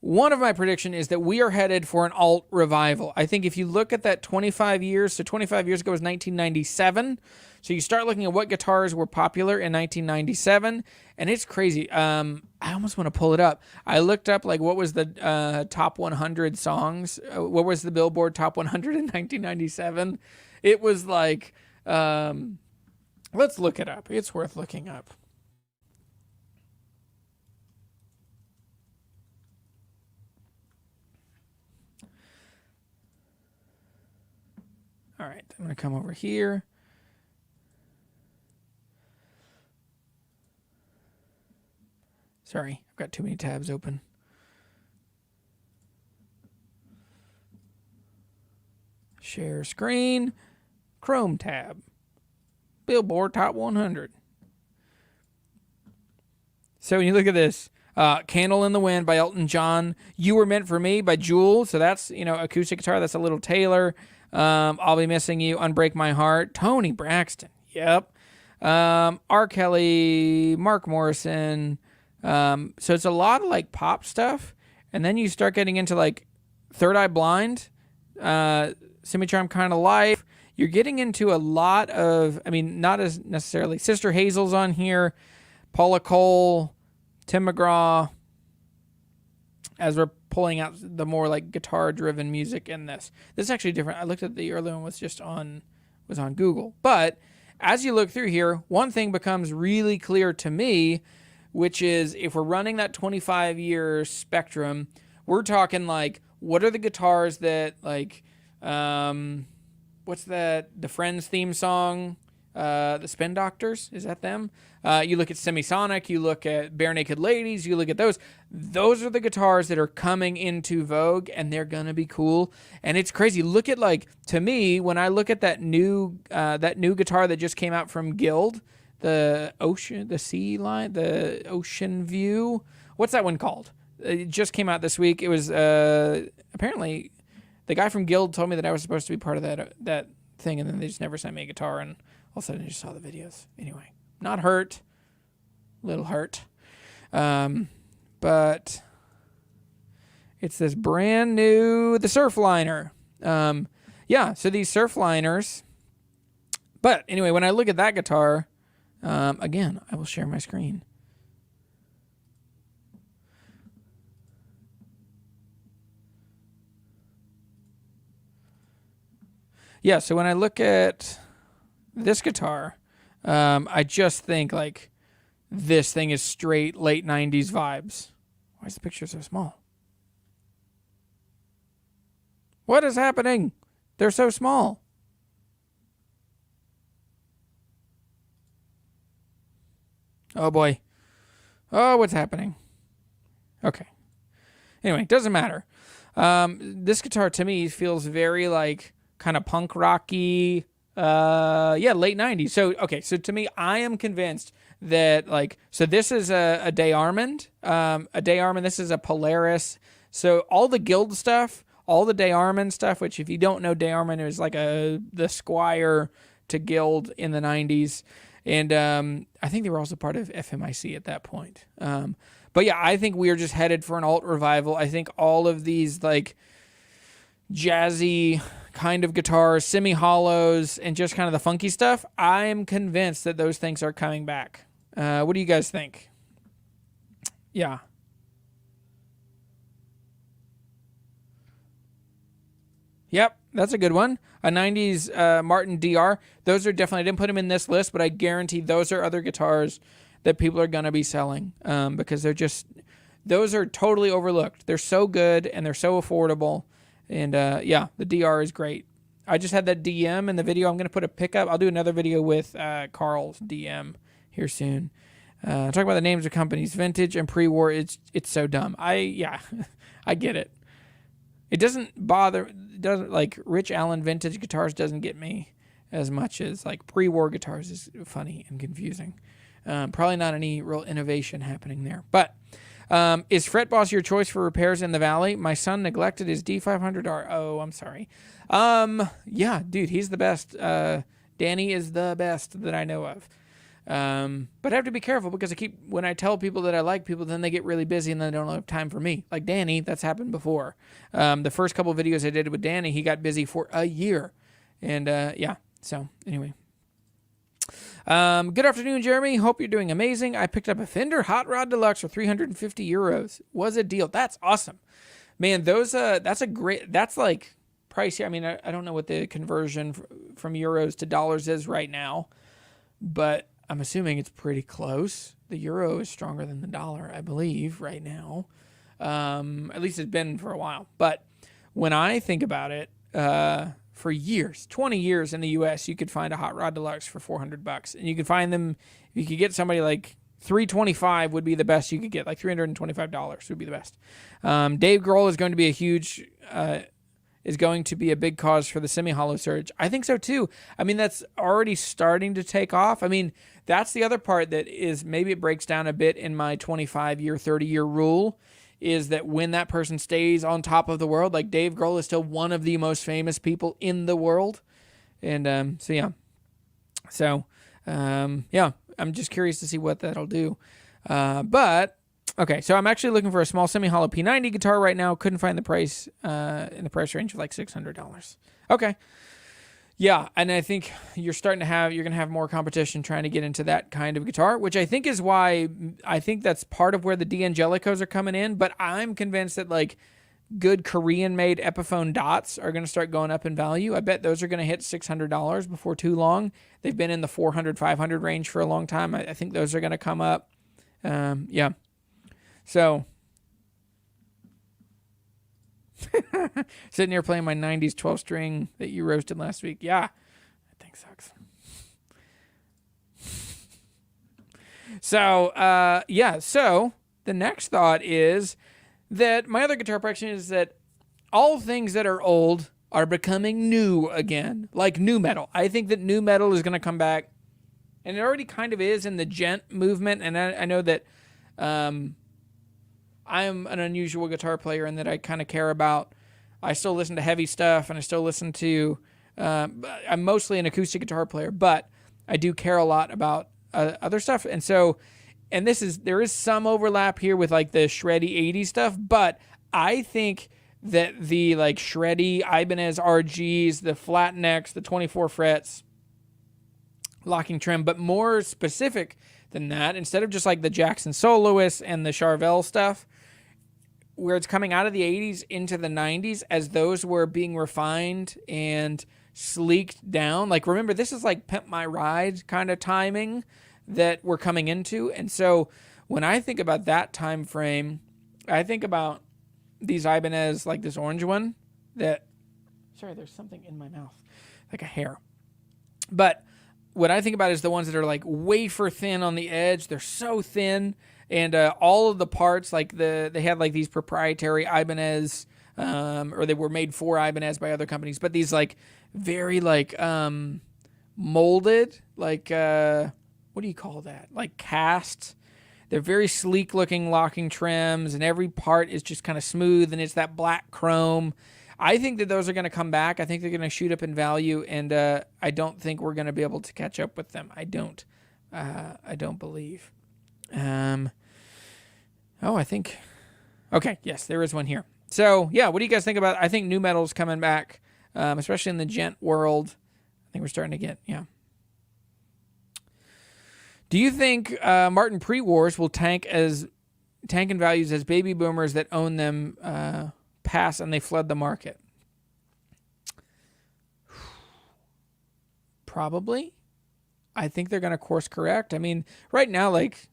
One of my prediction is that we are headed for an alt revival. I think if you look at that 25 years, so 25 years ago was 1997. So you start looking at what guitars were popular in 1997, and it's crazy. I almost want to pull it up. I looked up like what was the top 100 songs, what was the Billboard top 100 in 1997. It was like... let's look it up. It's worth looking up. All right, I'm going to come over here. Sorry, I've got too many tabs open. Share screen, Chrome tab. Billboard Top 100. So when you look at this, Candle in the Wind by Elton John, You Were Meant for Me by Jewel, so that's, acoustic guitar, that's a little Taylor. I'll Be Missing You, Unbreak My Heart, Tony Braxton, yep. R. Kelly, Mark Morrison, so it's a lot of like pop stuff, and then you start getting into like Third Eye Blind, Semi-Charmed Kind of Life. You're getting into a lot of, not as necessarily Sister Hazel's on here, Paula Cole, Tim McGraw, as we're pulling out the more like guitar-driven music in this. This is actually different. I looked at the earlier one was on Google. But as you look through here, one thing becomes really clear to me, which is if we're running that 25-year spectrum, we're talking like, what are the guitars that like, what's that? The Friends theme song, the Spin Doctors, is that them? You look at Semisonic, you look at Bare Naked Ladies, you look at those. Those are the guitars that are coming into vogue, and they're gonna be cool. And it's crazy. Look at to me, when I look at that new guitar that just came out from Guild, the Sea line, the Ocean View. What's that one called? It just came out this week. It was apparently. The guy from Guild told me that I was supposed to be part of that thing, and then they just never sent me a guitar, and all of a sudden I just saw the videos. Anyway, not hurt, little hurt, but it's this brand new, the Surfliner. So these Surfliners, but anyway, when I look at that guitar, again, I will share my screen. Yeah, so when I look at this guitar, I just think like this thing is straight late 90s vibes. Why is the picture so small? What is happening? They're so small. Oh boy. Oh, what's happening? Okay. Anyway, doesn't matter. This guitar to me feels very like kind of punk rocky, late 90s. So to me, I am convinced that like, so this is a Day Armand, this is a Polaris. So all the Guild stuff, all the Day Armand stuff, which if you don't know, Day Armand is like the Squire to Guild in the 90s. And I think they were also part of FMIC at that point. But yeah, I think we are just headed for an alt revival. I think all of these like jazzy kind of guitars, semi-hollows, and just kind of the funky stuff, I'm convinced that those things are coming back. What do you guys think? Yeah. Yep, that's a good one. A 90s Martin DR. Those are definitely, I didn't put them in this list, but I guarantee those are other guitars that people are going to be selling because those are totally overlooked. They're so good and they're so affordable. And yeah, the DR is great. I just had that DM in the video. I'm going to put a pickup. I'll do another video with Carl's DM here soon. Talk about the names of companies, vintage and pre-war. It's so dumb. I get it. It doesn't like Rich Allen vintage guitars doesn't get me as much as like pre-war guitars is funny and confusing. Probably not any real innovation happening there. But is Fretboss your choice for repairs in the Valley? My son neglected his D500R. Oh, I'm sorry. Yeah, dude, he's the best. Danny is the best that I know of. But I have to be careful because when I tell people that I like people, then they get really busy and then they don't have time for me. Like Danny, that's happened before. The first couple of videos I did with Danny, he got busy for a year. And yeah, so anyway. Good afternoon, Jeremy. Hope you're doing amazing. I picked up a Fender Hot Rod Deluxe for 350 euros. Was a deal. That's awesome. Man, that's like pricey. I mean, I don't know what the conversion from euros to dollars is right now, but I'm assuming it's pretty close. The euro is stronger than the dollar, I believe, right now. At least it's been for a while. But when I think about it, for years, 20 years in the U.S., you could find a Hot Rod Deluxe for $400, and you could find them. You could get somebody like $325 would be the best you could get. Like $325 would be the best. Dave Grohl is going to be a big cause for the semi-hollow surge. I think so too. I mean, that's already starting to take off. I mean, that's the other part that is maybe it breaks down a bit in my 25-year, 30-year rule, is that when that person stays on top of the world, like Dave Grohl is still one of the most famous people in the world. And so yeah, I'm just curious to see what that'll do. But okay, so I'm actually looking for a small semi-hollow P90 guitar right now. Couldn't find the price in the price range of like $600. Okay. Yeah, and I think you're going to have more competition trying to get into that kind of guitar, which I think is why I think that's part of where the D'Angelicos are coming in, but I'm convinced that like good Korean-made Epiphone dots are going to start going up in value. I bet those are going to hit $600 before too long. They've been in the $400, $500 range for a long time. I think those are going to come up. Yeah. So sitting here playing my 90s 12-string that you roasted last week. Yeah, that thing sucks. So, yeah, so the next thought is that my other guitar prediction is that all things that are old are becoming new again, like new metal. I think that new metal is going to come back, and it already kind of is in the gent movement, and I know that I'm an unusual guitar player in that I kind of care about, I still listen to heavy stuff and I still listen to, I'm mostly an acoustic guitar player, but I do care a lot about other stuff. And so, there is some overlap here with like the shreddy 80s stuff, but I think that the like shreddy Ibanez RGs, the flat necks, the 24 frets, locking trim, but more specific than that, instead of just like the Jackson Soloists and the Charvel stuff, where it's coming out of the 80s into the 90s as those were being refined and sleeked down. Like, remember, this is like Pimp My Ride kind of timing that we're coming into. And so when I think about that time frame, I think about these Ibanez, like this orange one sorry, there's something in my mouth, like a hair. But what I think about is the ones that are like wafer thin on the edge. They're so thin. And all of the parts, like they had like these proprietary Ibanez, or they were made for Ibanez by other companies, but these like very like molded, like what do you call that? Like cast. They're very sleek looking locking trims, and every part is just kind of smooth, and it's that black chrome. I think that those are going to come back. I think they're going to shoot up in value, and I don't think we're going to be able to catch up with them. I don't believe. I think. Okay, yes, there is one here. So yeah, what do you guys think about? I think nu metal's coming back, especially in the gent world. I think we're starting to get Do you think Martin pre-wars will tank in values as baby boomers that own them pass and they flood the market? Probably. I think they're going to course correct. I mean, right now, like,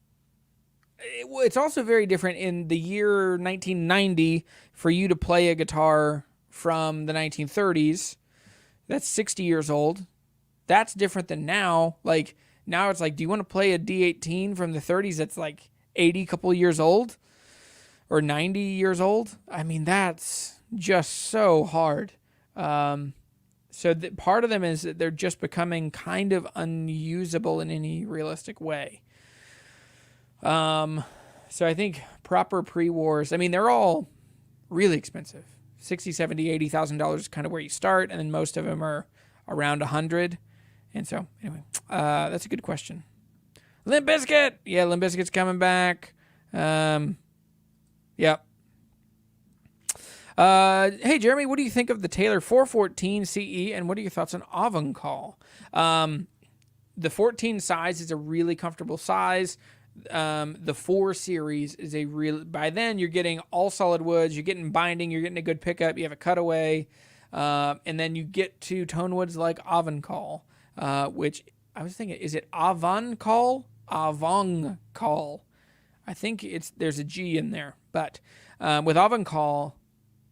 it's also very different in the year 1990 for you to play a guitar from the 1930s. That's 60 years old. That's different than now. Like, now it's like, do you want to play a D18 from the 30s that's like 80 couple years old or 90 years old? I mean, that's just so hard. So part of them is that they're just becoming kind of unusable in any realistic way. So I think proper pre-wars, I mean, they're all really expensive. $60,000, $70,000, $80,000 is kind of where you start, and then most of them are around $100,000. And so, anyway, that's a good question. Limp Bizkit. Yeah, Limp Bizkit's coming back. Yep. Hey, Jeremy, what do you think of the Taylor 414 CE, and what are your thoughts on Avancall? The 14 size is a really comfortable size. The 4 series is by then you're getting all solid woods, you're getting binding, you're getting a good pickup, you have a cutaway, and then you get to tone woods like Avancall. Which I was thinking, is it Avancall? Avancall. I think there's a G in there. But with Avancall,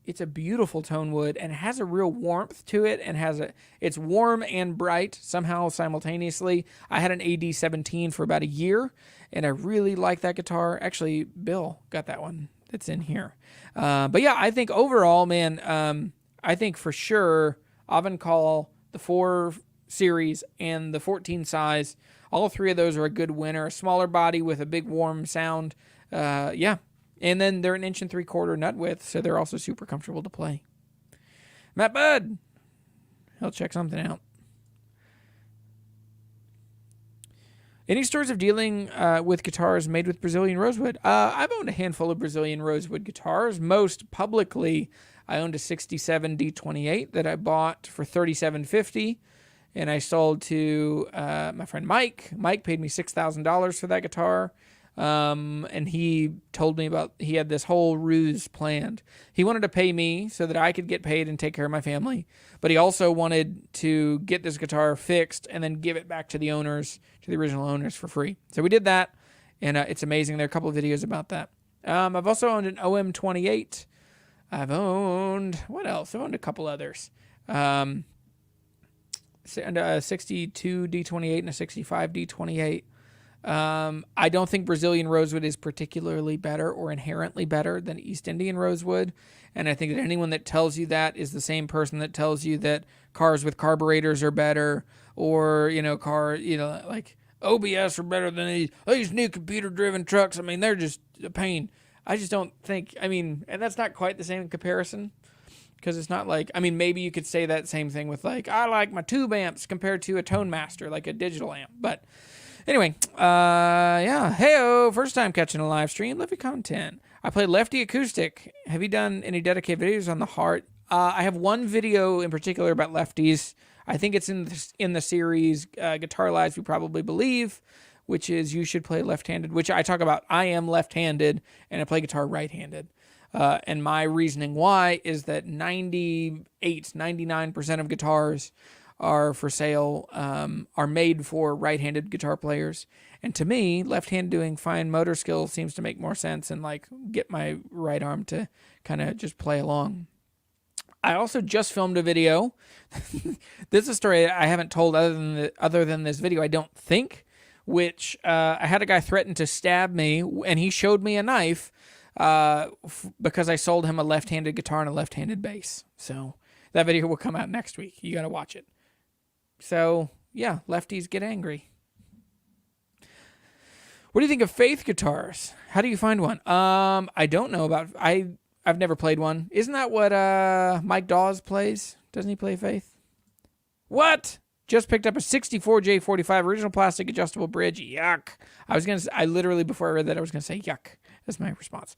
it's a beautiful tone wood and it has a real warmth to it, and it's warm and bright somehow simultaneously. I had an AD-17 for about a year, and I really like that guitar. Actually, Bill got that one that's in here. But yeah, I think overall, man, I think for sure Avancall, the 4 series and the 14 size, all 3 of those are a good winner. A smaller body with a big warm sound. Yeah. And then they're 1 3/4 inch nut width, so they're also super comfortable to play. Matt Budd, he'll check something out. Any stories of dealing with guitars made with Brazilian rosewood? I've owned a handful of Brazilian rosewood guitars. Most publicly, I owned a 67 D28 that I bought for $37.50. And I sold to my friend Mike. Mike paid me $6,000 for that guitar. And he told me he had this whole ruse planned. He wanted to pay me so that I could get paid and take care of my family. But he also wanted to get this guitar fixed and then give it back to the original owners for free. So we did that. And it's amazing. There are a couple of videos about that. I've also owned an OM28. What else? I've owned a couple others. And a 62 D28 and a 65 D28. I don't think Brazilian rosewood is particularly better or inherently better than East Indian rosewood. And I think that anyone that tells you that is the same person that tells you that cars with carburetors are better, or, like OBS are better than these new computer-driven trucks. I mean, they're just a pain. I just don't think, and that's not quite the same comparison. Because it's not like, maybe you could say that same thing with like, I like my tube amps compared to a Tone Master, like a digital amp. But anyway, yeah. Hey-o, first time catching a live stream. Love your content. I play Lefty Acoustic. Have you done any dedicated videos on the Heart? I have one video in particular about lefties. I think it's in the series Guitar Lives We Probably Believe, which is You Should Play Left-Handed, which I talk about. I am left-handed, and I play guitar right-handed. And my reasoning why is that 99% of guitars are for sale, are made for right-handed guitar players. And to me, left-handed doing fine motor skills seems to make more sense and like get my right arm to kind of just play along. I also just filmed a video. This is a story I haven't told other than this video, I don't think, which I had a guy threaten to stab me, and he showed me a knife. Because I sold him a left-handed guitar and a left-handed bass. So that video will come out next week. You got to watch it. So, yeah, lefties get angry. What do you think of Faith guitars? How do you find one? I don't know about. I've never played one. Isn't that what Mike Dawes plays? Doesn't he play Faith? What? Just picked up a 64 J45 original plastic adjustable bridge. Yuck. I literally, before I read that, I was going to say yuck. That's my response.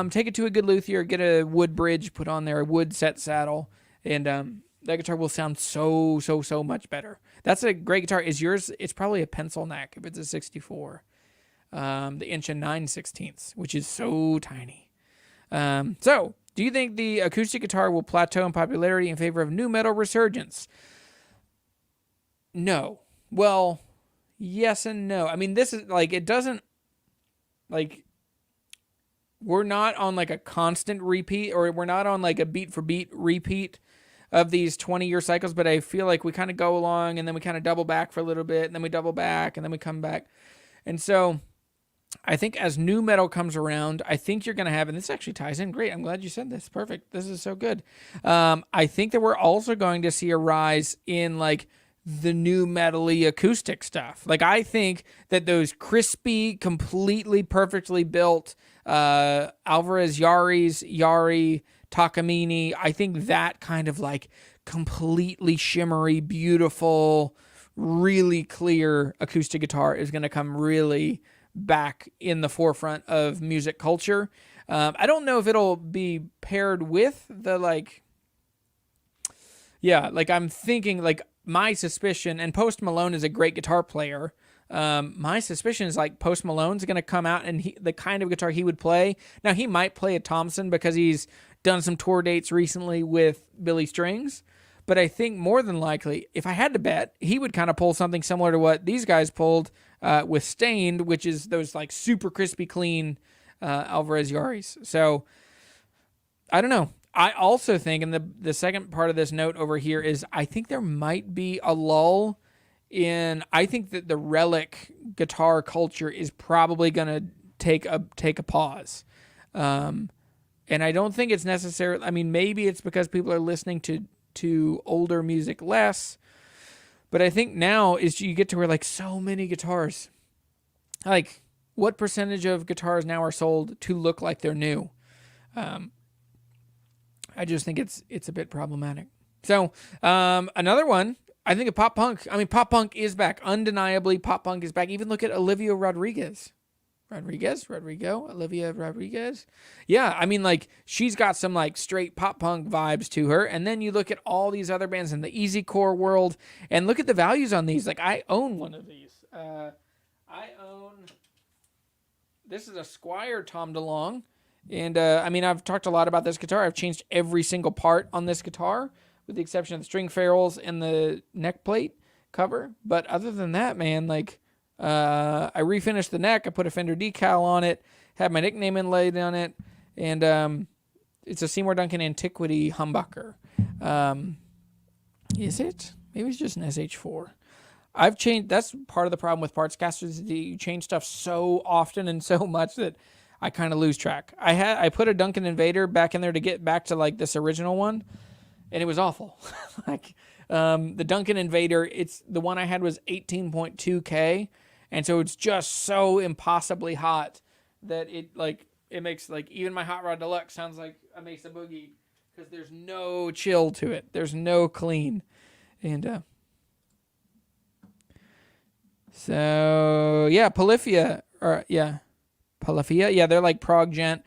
Take it to a good luthier, get a wood bridge put on there, a wood set saddle, and that guitar will sound so much better. That's a great guitar. Is yours? It's probably a pencil neck if it's a 64. The inch and 9/16, which is so tiny. So, do you think the acoustic guitar will plateau in popularity in favor of new metal resurgence? No. Well, yes and no. I mean, this is like, it doesn't, like, we're not on like a constant repeat, or we're not on like a beat for beat repeat of these 20-year cycles, but I feel like we kind of go along and then we kind of double back for a little bit and then we double back and then we come back. And so I think as new metal comes around, I think you're going to have, and this actually ties in great. I'm glad you said this. Perfect. This is so good. I think that we're also going to see a rise in like the new metal-y acoustic stuff. Like, I think that those crispy, completely perfectly built Alvarez Yari, Takamine, I think that kind of like completely shimmery, beautiful, really clear acoustic guitar is going to come really back in the forefront of music culture. I don't know if it'll be paired with the like, yeah, like I'm thinking like my suspicion, and Post Malone is a great guitar player. My suspicion is like Post Malone's going to come out and the kind of guitar he would play. Now he might play a Thompson because he's done some tour dates recently with Billy Strings. But I think more than likely, if I had to bet, he would kind of pull something similar to what these guys pulled with Stained, which is those like super crispy clean Alvarez Yaris. So I don't know. I also think, and the second part of this note over here is, I think there might be a lull in, I think that the relic guitar culture is probably going to take a pause. And I don't think it's necessary. I mean, maybe it's because people are listening to older music less, but I think now is you get to where like so many guitars, like what percentage of guitars now are sold to look like they're new? I just think it's a bit problematic. So another one, I think of pop punk. I mean, pop punk is back. Undeniably, pop punk is back. Even look at Olivia Olivia Rodriguez. Yeah, I mean, like, she's got some, like, straight pop punk vibes to her. And then you look at all these other bands in the easycore world, and look at the values on these. Like, I own one of these. This is a Squier Tom DeLonge. And, I mean, I've talked a lot about this guitar. I've changed every single part on this guitar, with the exception of the string ferrules and the neck plate cover. But other than that, man, like, I refinished the neck. I put a Fender decal on it, had my nickname inlaid on it, and it's a Seymour Duncan Antiquity humbucker. Is it? Maybe it's just an SH4. I've changed. That's part of the problem with parts casters. You change stuff so often and so much that I kind of lose track. I put a Duncan Invader back in there to get back to like this original one, and it was awful. Like the Duncan Invader, it's the one I had was 18.2K. And so it's just so impossibly hot that it makes like even my Hot Rod Deluxe sounds like a Mesa Boogie, because there's no chill to it. There's no clean. And so yeah, Polyphia. Yeah, they're like prog gent.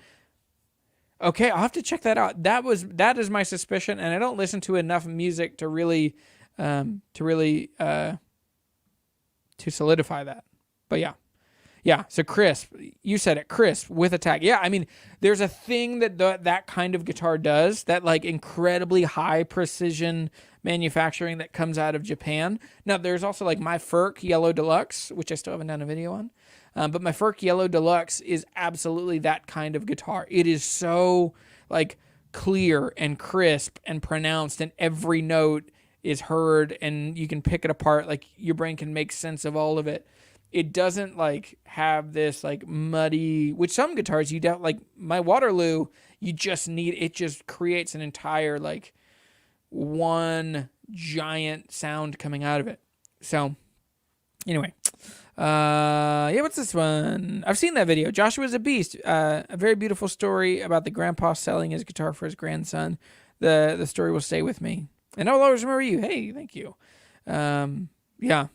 Okay, I'll have to check that out. That is my suspicion, and I don't listen to enough music to really to solidify that. But yeah. So crisp, you said it, crisp with attack. Yeah, I mean, there's a thing that kind of guitar does, that like incredibly high precision manufacturing that comes out of Japan. Now, there's also like my Ferk Yellow Deluxe, which I still haven't done a video on. But my Ferk Yellow Deluxe is absolutely that kind of guitar. It is so like clear and crisp and pronounced, and every note is heard and you can pick it apart. Like your brain can make sense of all of it. It doesn't like have this like muddy, which some guitars you don't, like my Waterloo, you just need, it just creates an entire like one giant sound coming out of it. So anyway, Yeah, what's this one? I've seen that video. Joshua's a beast. A very beautiful story about the grandpa selling his guitar for his grandson. The story will stay with me. And I'll always remember you. Hey, thank you. Yeah.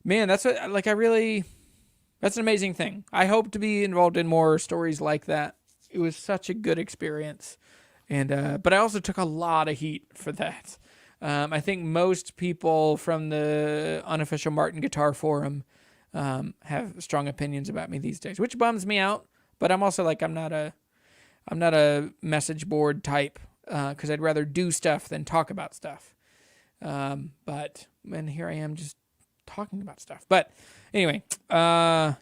Man, that's what, like, that's an amazing thing. I hope to be involved in more stories like that. It was such a good experience. And, but I also took a lot of heat for that. I think most people from the unofficial Martin Guitar Forum have strong opinions about me these days, which bums me out. But I'm also like, I'm not a message board type, because I'd rather do stuff than talk about stuff. But and here I am just talking about stuff. But anyway, yeah,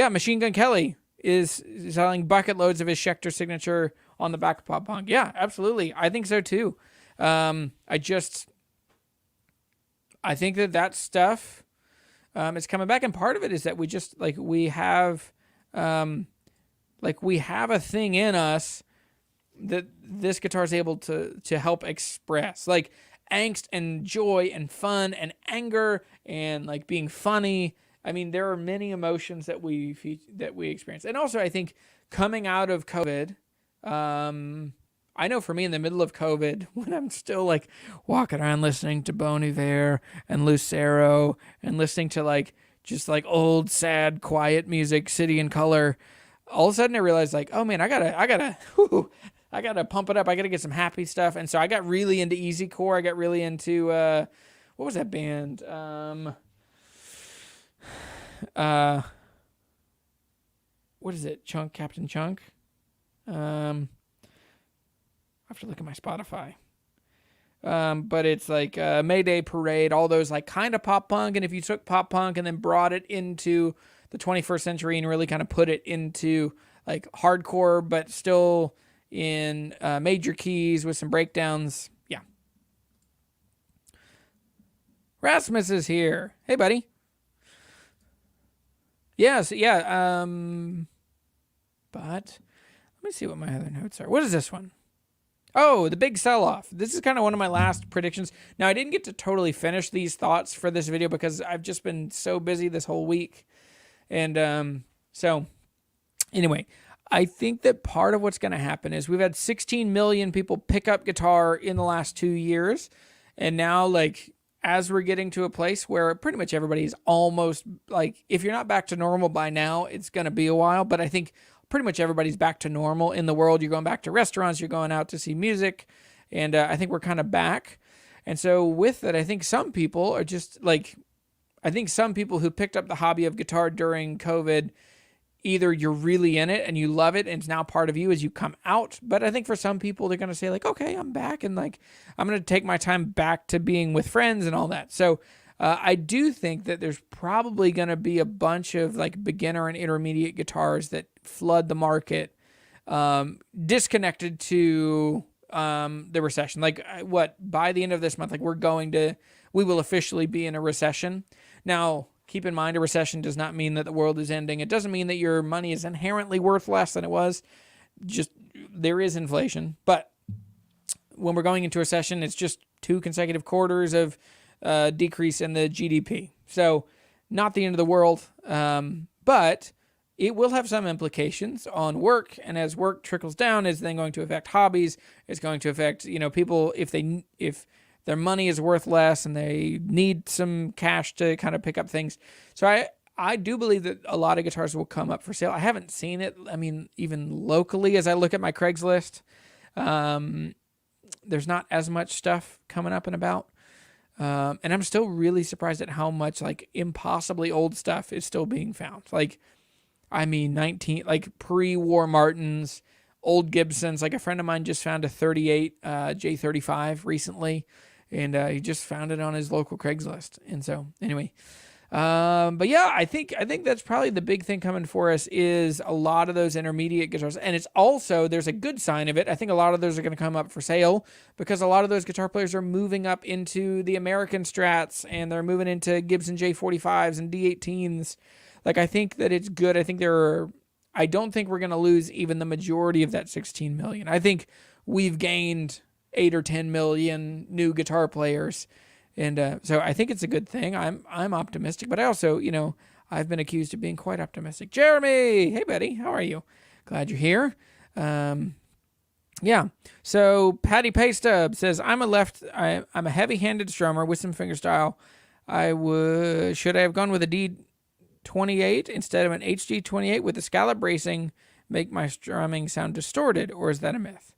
Machine Gun Kelly is selling bucket loads of his Schecter signature on the back of Pop Punk. Yeah, absolutely. I think so too. I think that stuff is coming back, and part of it is that we just we have a thing in us that this guitar is able to help express, like angst and joy and fun and anger and like being funny. I mean, there are many emotions that we experience, and also I think coming out of COVID, I know for me in the middle of COVID, when I'm still like walking around listening to Bon Iver and Lucero and listening to just old, sad, quiet music, City and Color, all of a sudden I realized oh man, I gotta pump it up. I gotta get some happy stuff. And so I got really into easycore. I got really into, what was that band? What is it? Captain Chunk? I have to look at my Spotify. But it's like Mayday Parade, all those kind of pop punk. And if you took pop punk and then brought it into the 21st century and really kind of put it into hardcore, but still in major keys with some breakdowns. Yeah. Rasmus is here. Hey, buddy. Yes, yeah. But let me see what my other notes are. What is this one? Oh, the big sell-off. This is kind of one of my last predictions. Now, I didn't get to totally finish these thoughts for this video because I've just been so busy this whole week. And so, anyway, I think that part of what's going to happen is we've had 16 million people pick up guitar in the last 2 years. And now, as we're getting to a place where pretty much everybody's almost, if you're not back to normal by now, it's going to be a while. But I think pretty much everybody's back to normal in the world. You're going back to restaurants, you're going out to see music, and I think we're kind of back. And so with that, I think some people are just I think some people who picked up the hobby of guitar during COVID, either you're really in it and you love it and it's now part of you as you come out. But I think for some people, they're going to say okay, I'm back, and I'm going to take my time back to being with friends and all that. So I do think that there's probably going to be a bunch of beginner and intermediate guitars that flood the market, disconnected to the recession. By the end of this month, we will officially be in a recession. Now, keep in mind, a recession does not mean that the world is ending. It doesn't mean that your money is inherently worth less than it was. Just there is inflation. But when we're going into a recession, it's just 2 consecutive quarters of decrease in the GDP. So not the end of the world, but it will have some implications on work. And as work trickles down, it's then going to affect hobbies. It's going to affect, people if their money is worth less and they need some cash to kind of pick up things. So I do believe that a lot of guitars will come up for sale. I haven't seen it. I mean, even locally, as I look at my Craigslist, there's not as much stuff coming up and about. And I'm still really surprised at how much impossibly old stuff is still being found. Pre-war Martins, old Gibsons. A friend of mine just found a 38 J35 recently, and he just found it on his local Craigslist. And so anyway, but yeah, I think that's probably the big thing coming for us is a lot of those intermediate guitars. And it's also, there's a good sign of it. I think a lot of those are going to come up for sale because a lot of those guitar players are moving up into the American Strats, and they're moving into Gibson J45s and D18s. I think that it's good. I don't think we're going to lose even the majority of that 16 million. I think we've gained 8 or 10 million new guitar players. And so I think it's a good thing. I'm optimistic, but I also, I've been accused of being quite optimistic. Jeremy, hey buddy, how are you? Glad you're here. Yeah. So Patty Paystub says, I'm a heavy-handed strummer with some fingerstyle. Should I have gone with a D28 instead of an HD28 with the scallop bracing, make my strumming sound distorted, or is that a myth?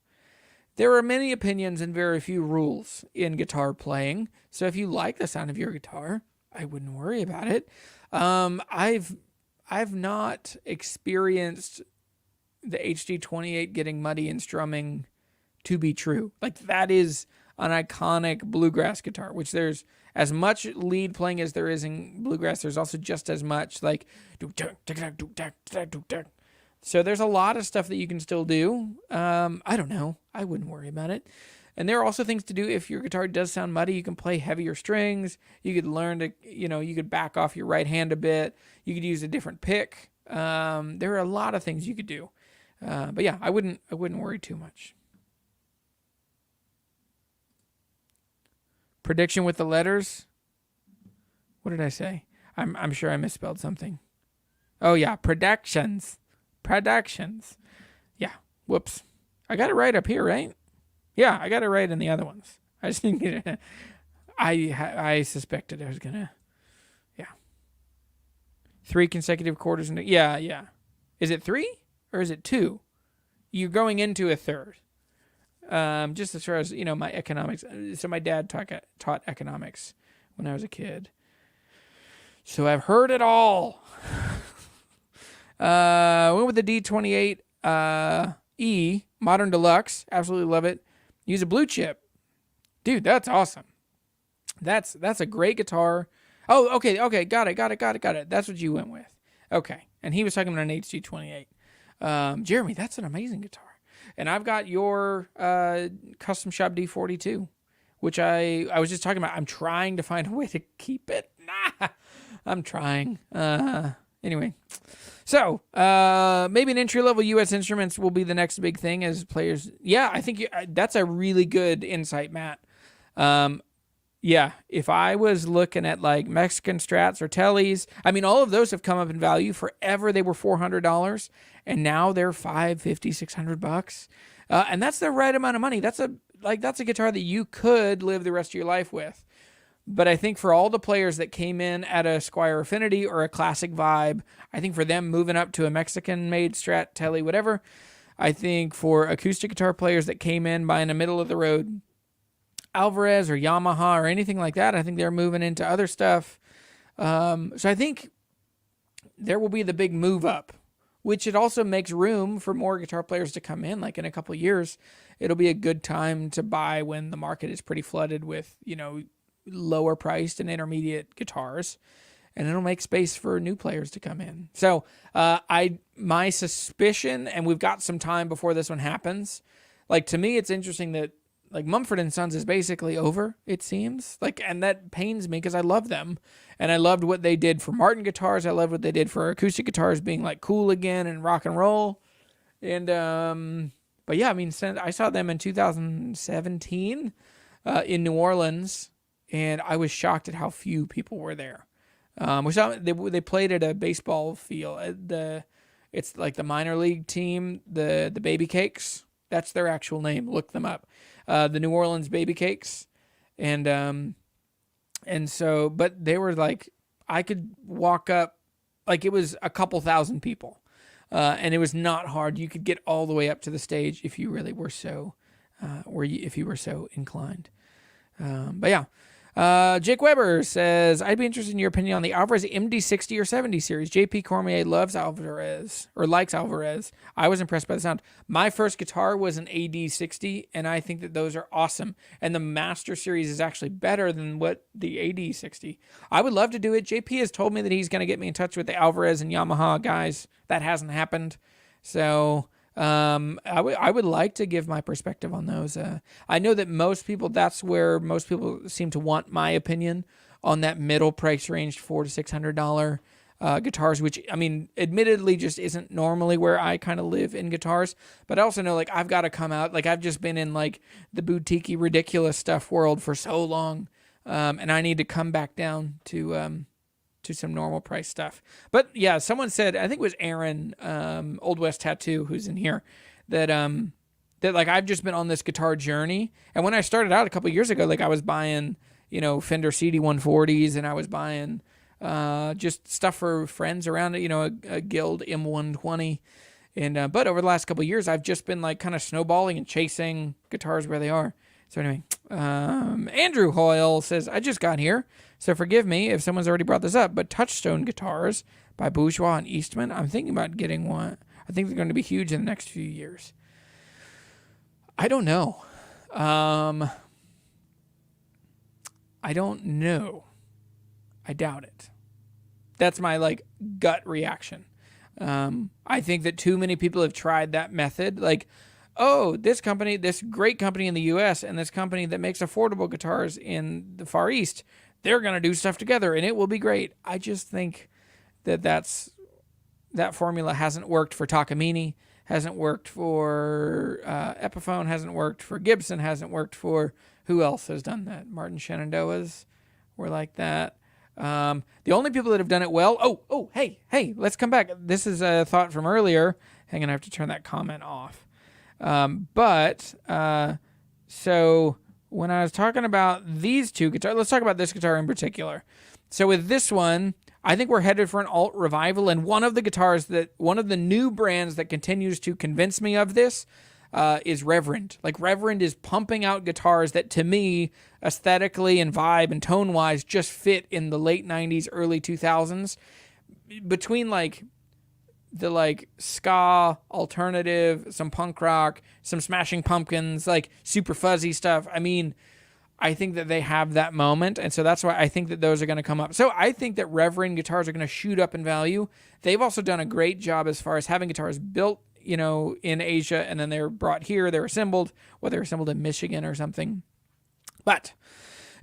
There are many opinions and very few rules in guitar playing. So if you like the sound of your guitar, I wouldn't worry about it. I've not experienced the HD28 getting muddy in strumming to be true. Like, that is an iconic bluegrass guitar, which there's as much lead playing as there is in bluegrass. There's also just as much like, so there's a lot of stuff that you can still do. I don't know. I wouldn't worry about it. And there are also things to do if your guitar does sound muddy. You can play heavier strings. You could learn to, you could back off your right hand a bit. You could use a different pick. There are a lot of things you could do. But yeah, I wouldn't worry too much. Prediction with the letters. What did I say? I'm sure I misspelled something. Oh yeah, predictions. Yeah. Whoops. I got it right up here, right? Yeah, I got it right in the other ones. I just didn't get it. I suspected I was gonna. Yeah. 3 consecutive quarters. Yeah. Is it 3 or is it 2? You're going into a third. Just as far as, my economics. So my dad taught economics when I was a kid. So I've heard it all. Went with the D28 E Modern Deluxe. Absolutely love it. Use a blue chip. Dude, that's awesome. That's a great guitar. Oh, okay. Got it. That's what you went with. Okay. And he was talking about an HD28. Jeremy, that's an amazing guitar. And I've got your custom shop D42, which I was just talking about. I'm trying to find a way to keep it. I'm trying. Anyway. So, maybe an entry-level U.S. Instruments will be the next big thing as players. Yeah, I think that's a really good insight, Matt. Yeah, if I was looking at like Mexican Strats or Tellys, I mean, all of those have come up in value. Forever they were $400, and now they're $550, $600. And that's the right amount of money. That's a guitar that you could live the rest of your life with. But I think for all the players that came in at a Squier Affinity or a classic vibe, I think for them moving up to a Mexican-made Strat, Telly, whatever, I think for acoustic guitar players that came in buying a middle-of-the-road Alvarez or Yamaha or anything like that, I think they're moving into other stuff. So I think there will be the big move up, which it also makes room for more guitar players to come in. Like in a couple of years, it'll be a good time to buy when the market is pretty flooded with, lower priced and intermediate guitars, and it'll make space for new players to come in. So my suspicion, and we've got some time before this one happens, like to me it's interesting that like Mumford & Sons is basically over, it seems. Like, and that pains me because I love them. And I loved what they did for Martin guitars. I loved what they did for acoustic guitars being like cool again and rock and roll. And but yeah, I mean, I saw them in 2017 in New Orleans. And I was shocked at how few people were there. They played at a baseball field. It's like the minor league team, the Baby Cakes. That's their actual name. Look them up. The New Orleans Baby Cakes. And so, but they were like, I could walk up, like it was a couple thousand people. And it was not hard. You could get all the way up to the stage if you really were so, if you were so inclined. But yeah. Jake Weber says, I'd be interested in your opinion on the Alvarez MD60 or 70 series. JP Cormier loves Alvarez, or likes Alvarez. I was impressed by the sound. My first guitar was an AD60, and I think that those are awesome. And the Master series is actually better than what the AD60. I would love to do it. JP has told me that he's going to get me in touch with the Alvarez and Yamaha guys. That hasn't happened. So I would like to give my perspective on those. I know that that's where most people seem to want my opinion on that middle price range, $400 to $600 guitars, which, I mean, admittedly just isn't normally where I kind of live in guitars. But I also know, like, I've got to come out. Like, I've just been in, like, the boutique-y, ridiculous stuff world for so long. And I need to come back down to to some normal price stuff. But yeah, someone said, I think it was Aaron, Old West Tattoo, who's in here, that that like I've just been on this guitar journey. And when I started out a couple of years ago, like I was buying, Fender CD140s, and I was buying just stuff for friends around it, a Guild M120. And but over the last couple of years, I've just been like kind of snowballing and chasing guitars where they are. So anyway, Andrew Hoyle says, I just got here, so forgive me if someone's already brought this up, but Touchstone guitars by Boucher and Eastman, I'm thinking about getting one. I think they're going to be huge in the next few years. I don't know. I don't know. I doubt it. That's my like gut reaction. I think that too many people have tried that method. Like, oh, this company, this great company in the U.S. and this company that makes affordable guitars in the Far East, they're going to do stuff together and it will be great. I just think that that formula hasn't worked for Takamine, hasn't worked for Epiphone, hasn't worked for Gibson, hasn't worked for who else has done that? Martin Shenandoahs were like that. The only people that have done it well. Hey, let's come back. This is a thought from earlier. Hang on, I have to turn that comment off. So when I was talking about these two guitars, let's talk about this guitar in particular. So with this one, I think we're headed for an alt revival, and one of the new brands that continues to convince me of this is Reverend. Like Reverend is pumping out guitars that to me, aesthetically and vibe and tone wise, just fit in the late 90s, early 2000s. Between like the like ska, alternative, some punk rock, some Smashing Pumpkins, like super fuzzy stuff. I mean, I think that they have that moment, and so that's why I think that those are going to come up. So I think that Reverend guitars are going to shoot up in value. They've also done a great job as far as having guitars built, in Asia, and then they're brought here, they're assembled, whether they're assembled in Michigan or something. But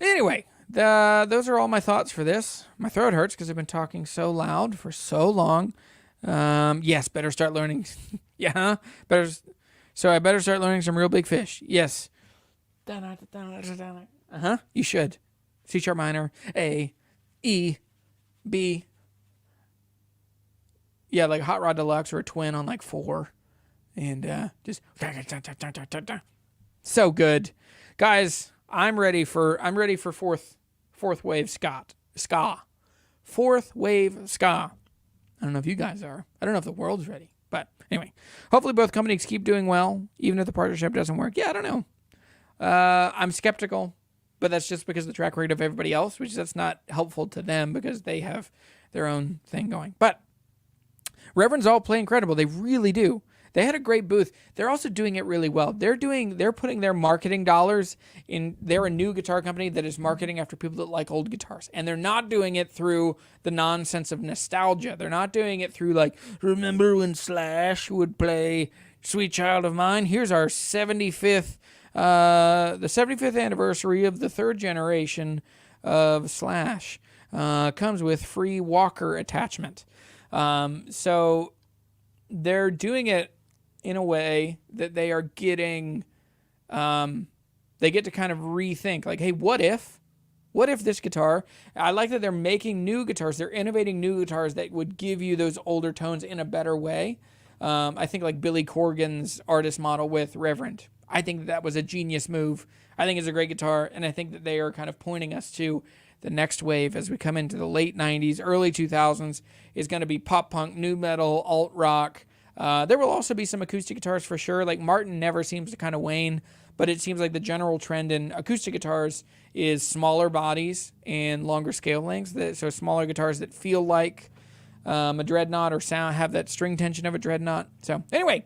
anyway, those are all my thoughts for this. My throat hurts because I've been talking so loud for so long. Yes, better start learning. Yeah, better. So I better start learning some real big fish. Yes. You should. C sharp minor, A, E, B. Yeah, like Hot Rod Deluxe or a twin on like 4. And just so good. Guys, I'm ready for fourth wave ska. Fourth wave ska. I don't know if you guys are. I don't know if the world's ready. But anyway, hopefully both companies keep doing well, even if the partnership doesn't work. Yeah, I don't know. I'm skeptical, but that's just because of the track record of everybody else, which that's not helpful to them because they have their own thing going. But Reverend's all play incredible. They really do. They had a great booth. They're also doing it really well. They're putting their marketing dollars in. They're a new guitar company that is marketing after people that like old guitars. And they're not doing it through the nonsense of nostalgia. They're not doing it through like, remember when Slash would play Sweet Child of Mine? Here's our 75th, the 75th anniversary of the third generation of Slash. Comes with free Walker attachment. So they're doing it in a way that they are getting, they get to kind of rethink, like, hey, what if this guitar, I like that they're making new guitars, they're innovating new guitars that would give you those older tones in a better way. I think like Billy Corgan's artist model with Reverend, I think that was a genius move. I think it's a great guitar, and I think that they are kind of pointing us to the next wave as we come into the late 90s, early 2000s is going to be pop punk, new metal, alt rock. There will also be some acoustic guitars for sure. Like Martin never seems to kind of wane, but it seems like the general trend in acoustic guitars is smaller bodies and longer scale lengths. So smaller guitars that feel like a dreadnought or have that string tension of a dreadnought. So anyway,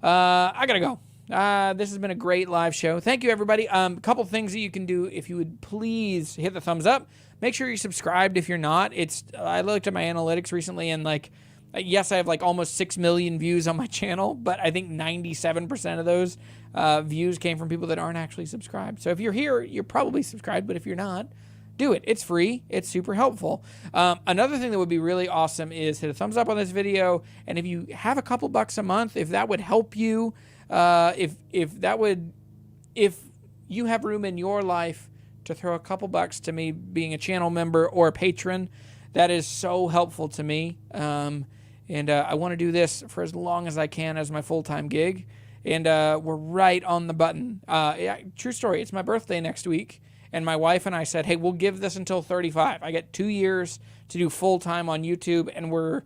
I gotta go. This has been a great live show. Thank you, everybody. A couple things that you can do if you would please hit the thumbs up. Make sure you're subscribed if you're not. I looked at my analytics recently and like, yes, I have like almost 6 million views on my channel, but I think 97% of those views came from people that aren't actually subscribed. So if you're here, you're probably subscribed, but if you're not, do it. It's free. It's super helpful. Another thing that would be really awesome is hit a thumbs up on this video. And if you have a couple bucks a month, if that would help you, if you have room in your life to throw a couple bucks to me being a channel member or a patron, That is so helpful to me. And I want to do this for as long as I can as my full-time gig. And we're right on the button. Yeah, true story. It's my birthday next week. And my wife and I said, hey, we'll give this until 35. I get 2 years to do full-time on YouTube. And we're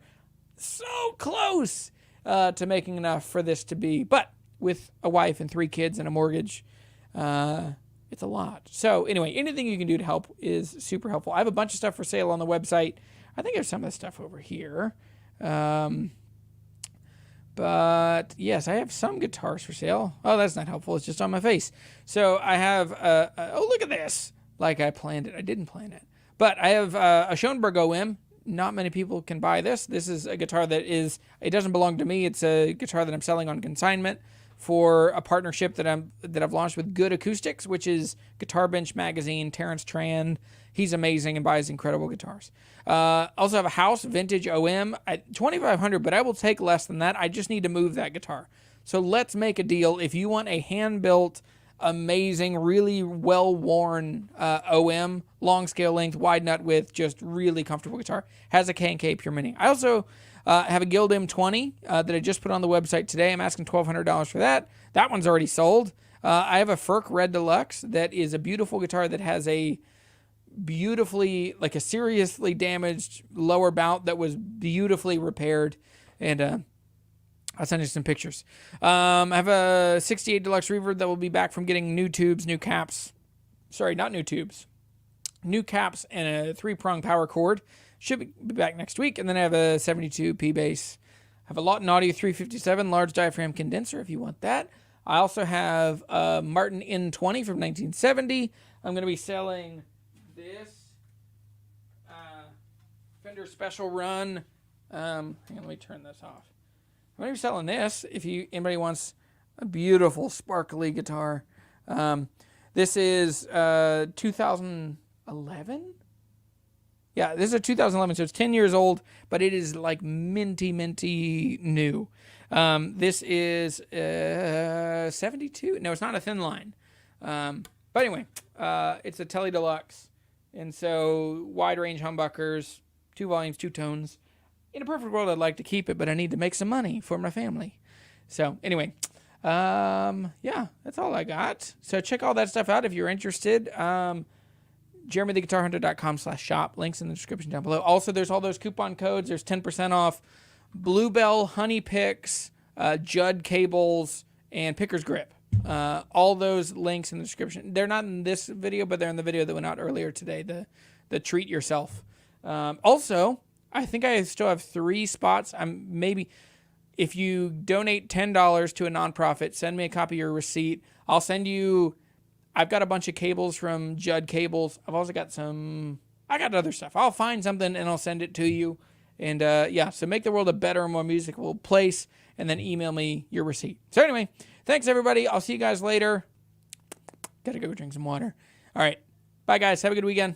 so close to making enough for this to be. But with a wife and 3 kids and a mortgage, it's a lot. So anyway, anything you can do to help is super helpful. I have a bunch of stuff for sale on the website. I think there's some of the stuff over here. But yes, I have some guitars for sale. Oh, that's not helpful. It's just on my face. So I have, oh, look at this. Like I planned it. I didn't plan it. But I have a Schoenberg OM. Not many people can buy this. This is a guitar that it doesn't belong to me. It's a guitar that I'm selling on consignment for a partnership that I've launched with Good Acoustics, which is Guitar Bench Magazine, Terrence Tran. He's amazing and buys incredible guitars. Also have a House Vintage OM at $2,500, but I will take less than that. I just need to move that guitar. So let's make a deal. If you want a hand-built, amazing, really well-worn OM, long scale length, wide nut width, just really comfortable guitar, has a K&K Pure Mini. I also have a Guild M20 that I just put on the website today. I'm asking $1,200 for that. That one's already sold. I have a Ferk Red Deluxe that is a beautiful guitar that has a beautifully, like a seriously damaged lower bout that was beautifully repaired. And I'll send you some pictures. I have a 68 Deluxe Reverb that will be back from getting new tubes, new caps. Sorry, not new tubes. New caps and a 3-prong power cord. Should be back next week. And then I have a 72 P-Bass. I have a Lawton Audio 357 large diaphragm condenser if you want that. I also have a Martin N20 from 1970. I'm going to be selling this Fender Special Run. Hang on, let me turn this off. I'm going to be selling this if anybody wants a beautiful sparkly guitar. This is 2011. Yeah, this is a 2011, so it's 10 years old, but it is like minty new. This is 72. No, it's not a thin line. But anyway, it's a Tele Deluxe. And so wide range humbuckers, 2 volumes, 2 tones. In a perfect world, I'd like to keep it, but I need to make some money for my family. So anyway, yeah, that's all I got. So check all that stuff out if you're interested. JeremyTheGuitarHunter.com/shop. Links in the description down below. Also, there's all those coupon codes. There's 10% off Bluebell, Honey Picks, Judd cables, and Picker's Grip. All those links in the description. They're not in this video, but they're in the video that went out earlier today, the Treat Yourself. Also, I think I still have 3 spots. Maybe if you donate $10 to a nonprofit, send me a copy of your receipt. I'll send you... I've got a bunch of cables from Judd Cables. I've also got I got other stuff. I'll find something and I'll send it to you. And yeah, so make the world a better and more musical place, and then email me your receipt. So anyway, thanks everybody. I'll see you guys later. Gotta go drink some water. All right. Bye guys. Have a good weekend.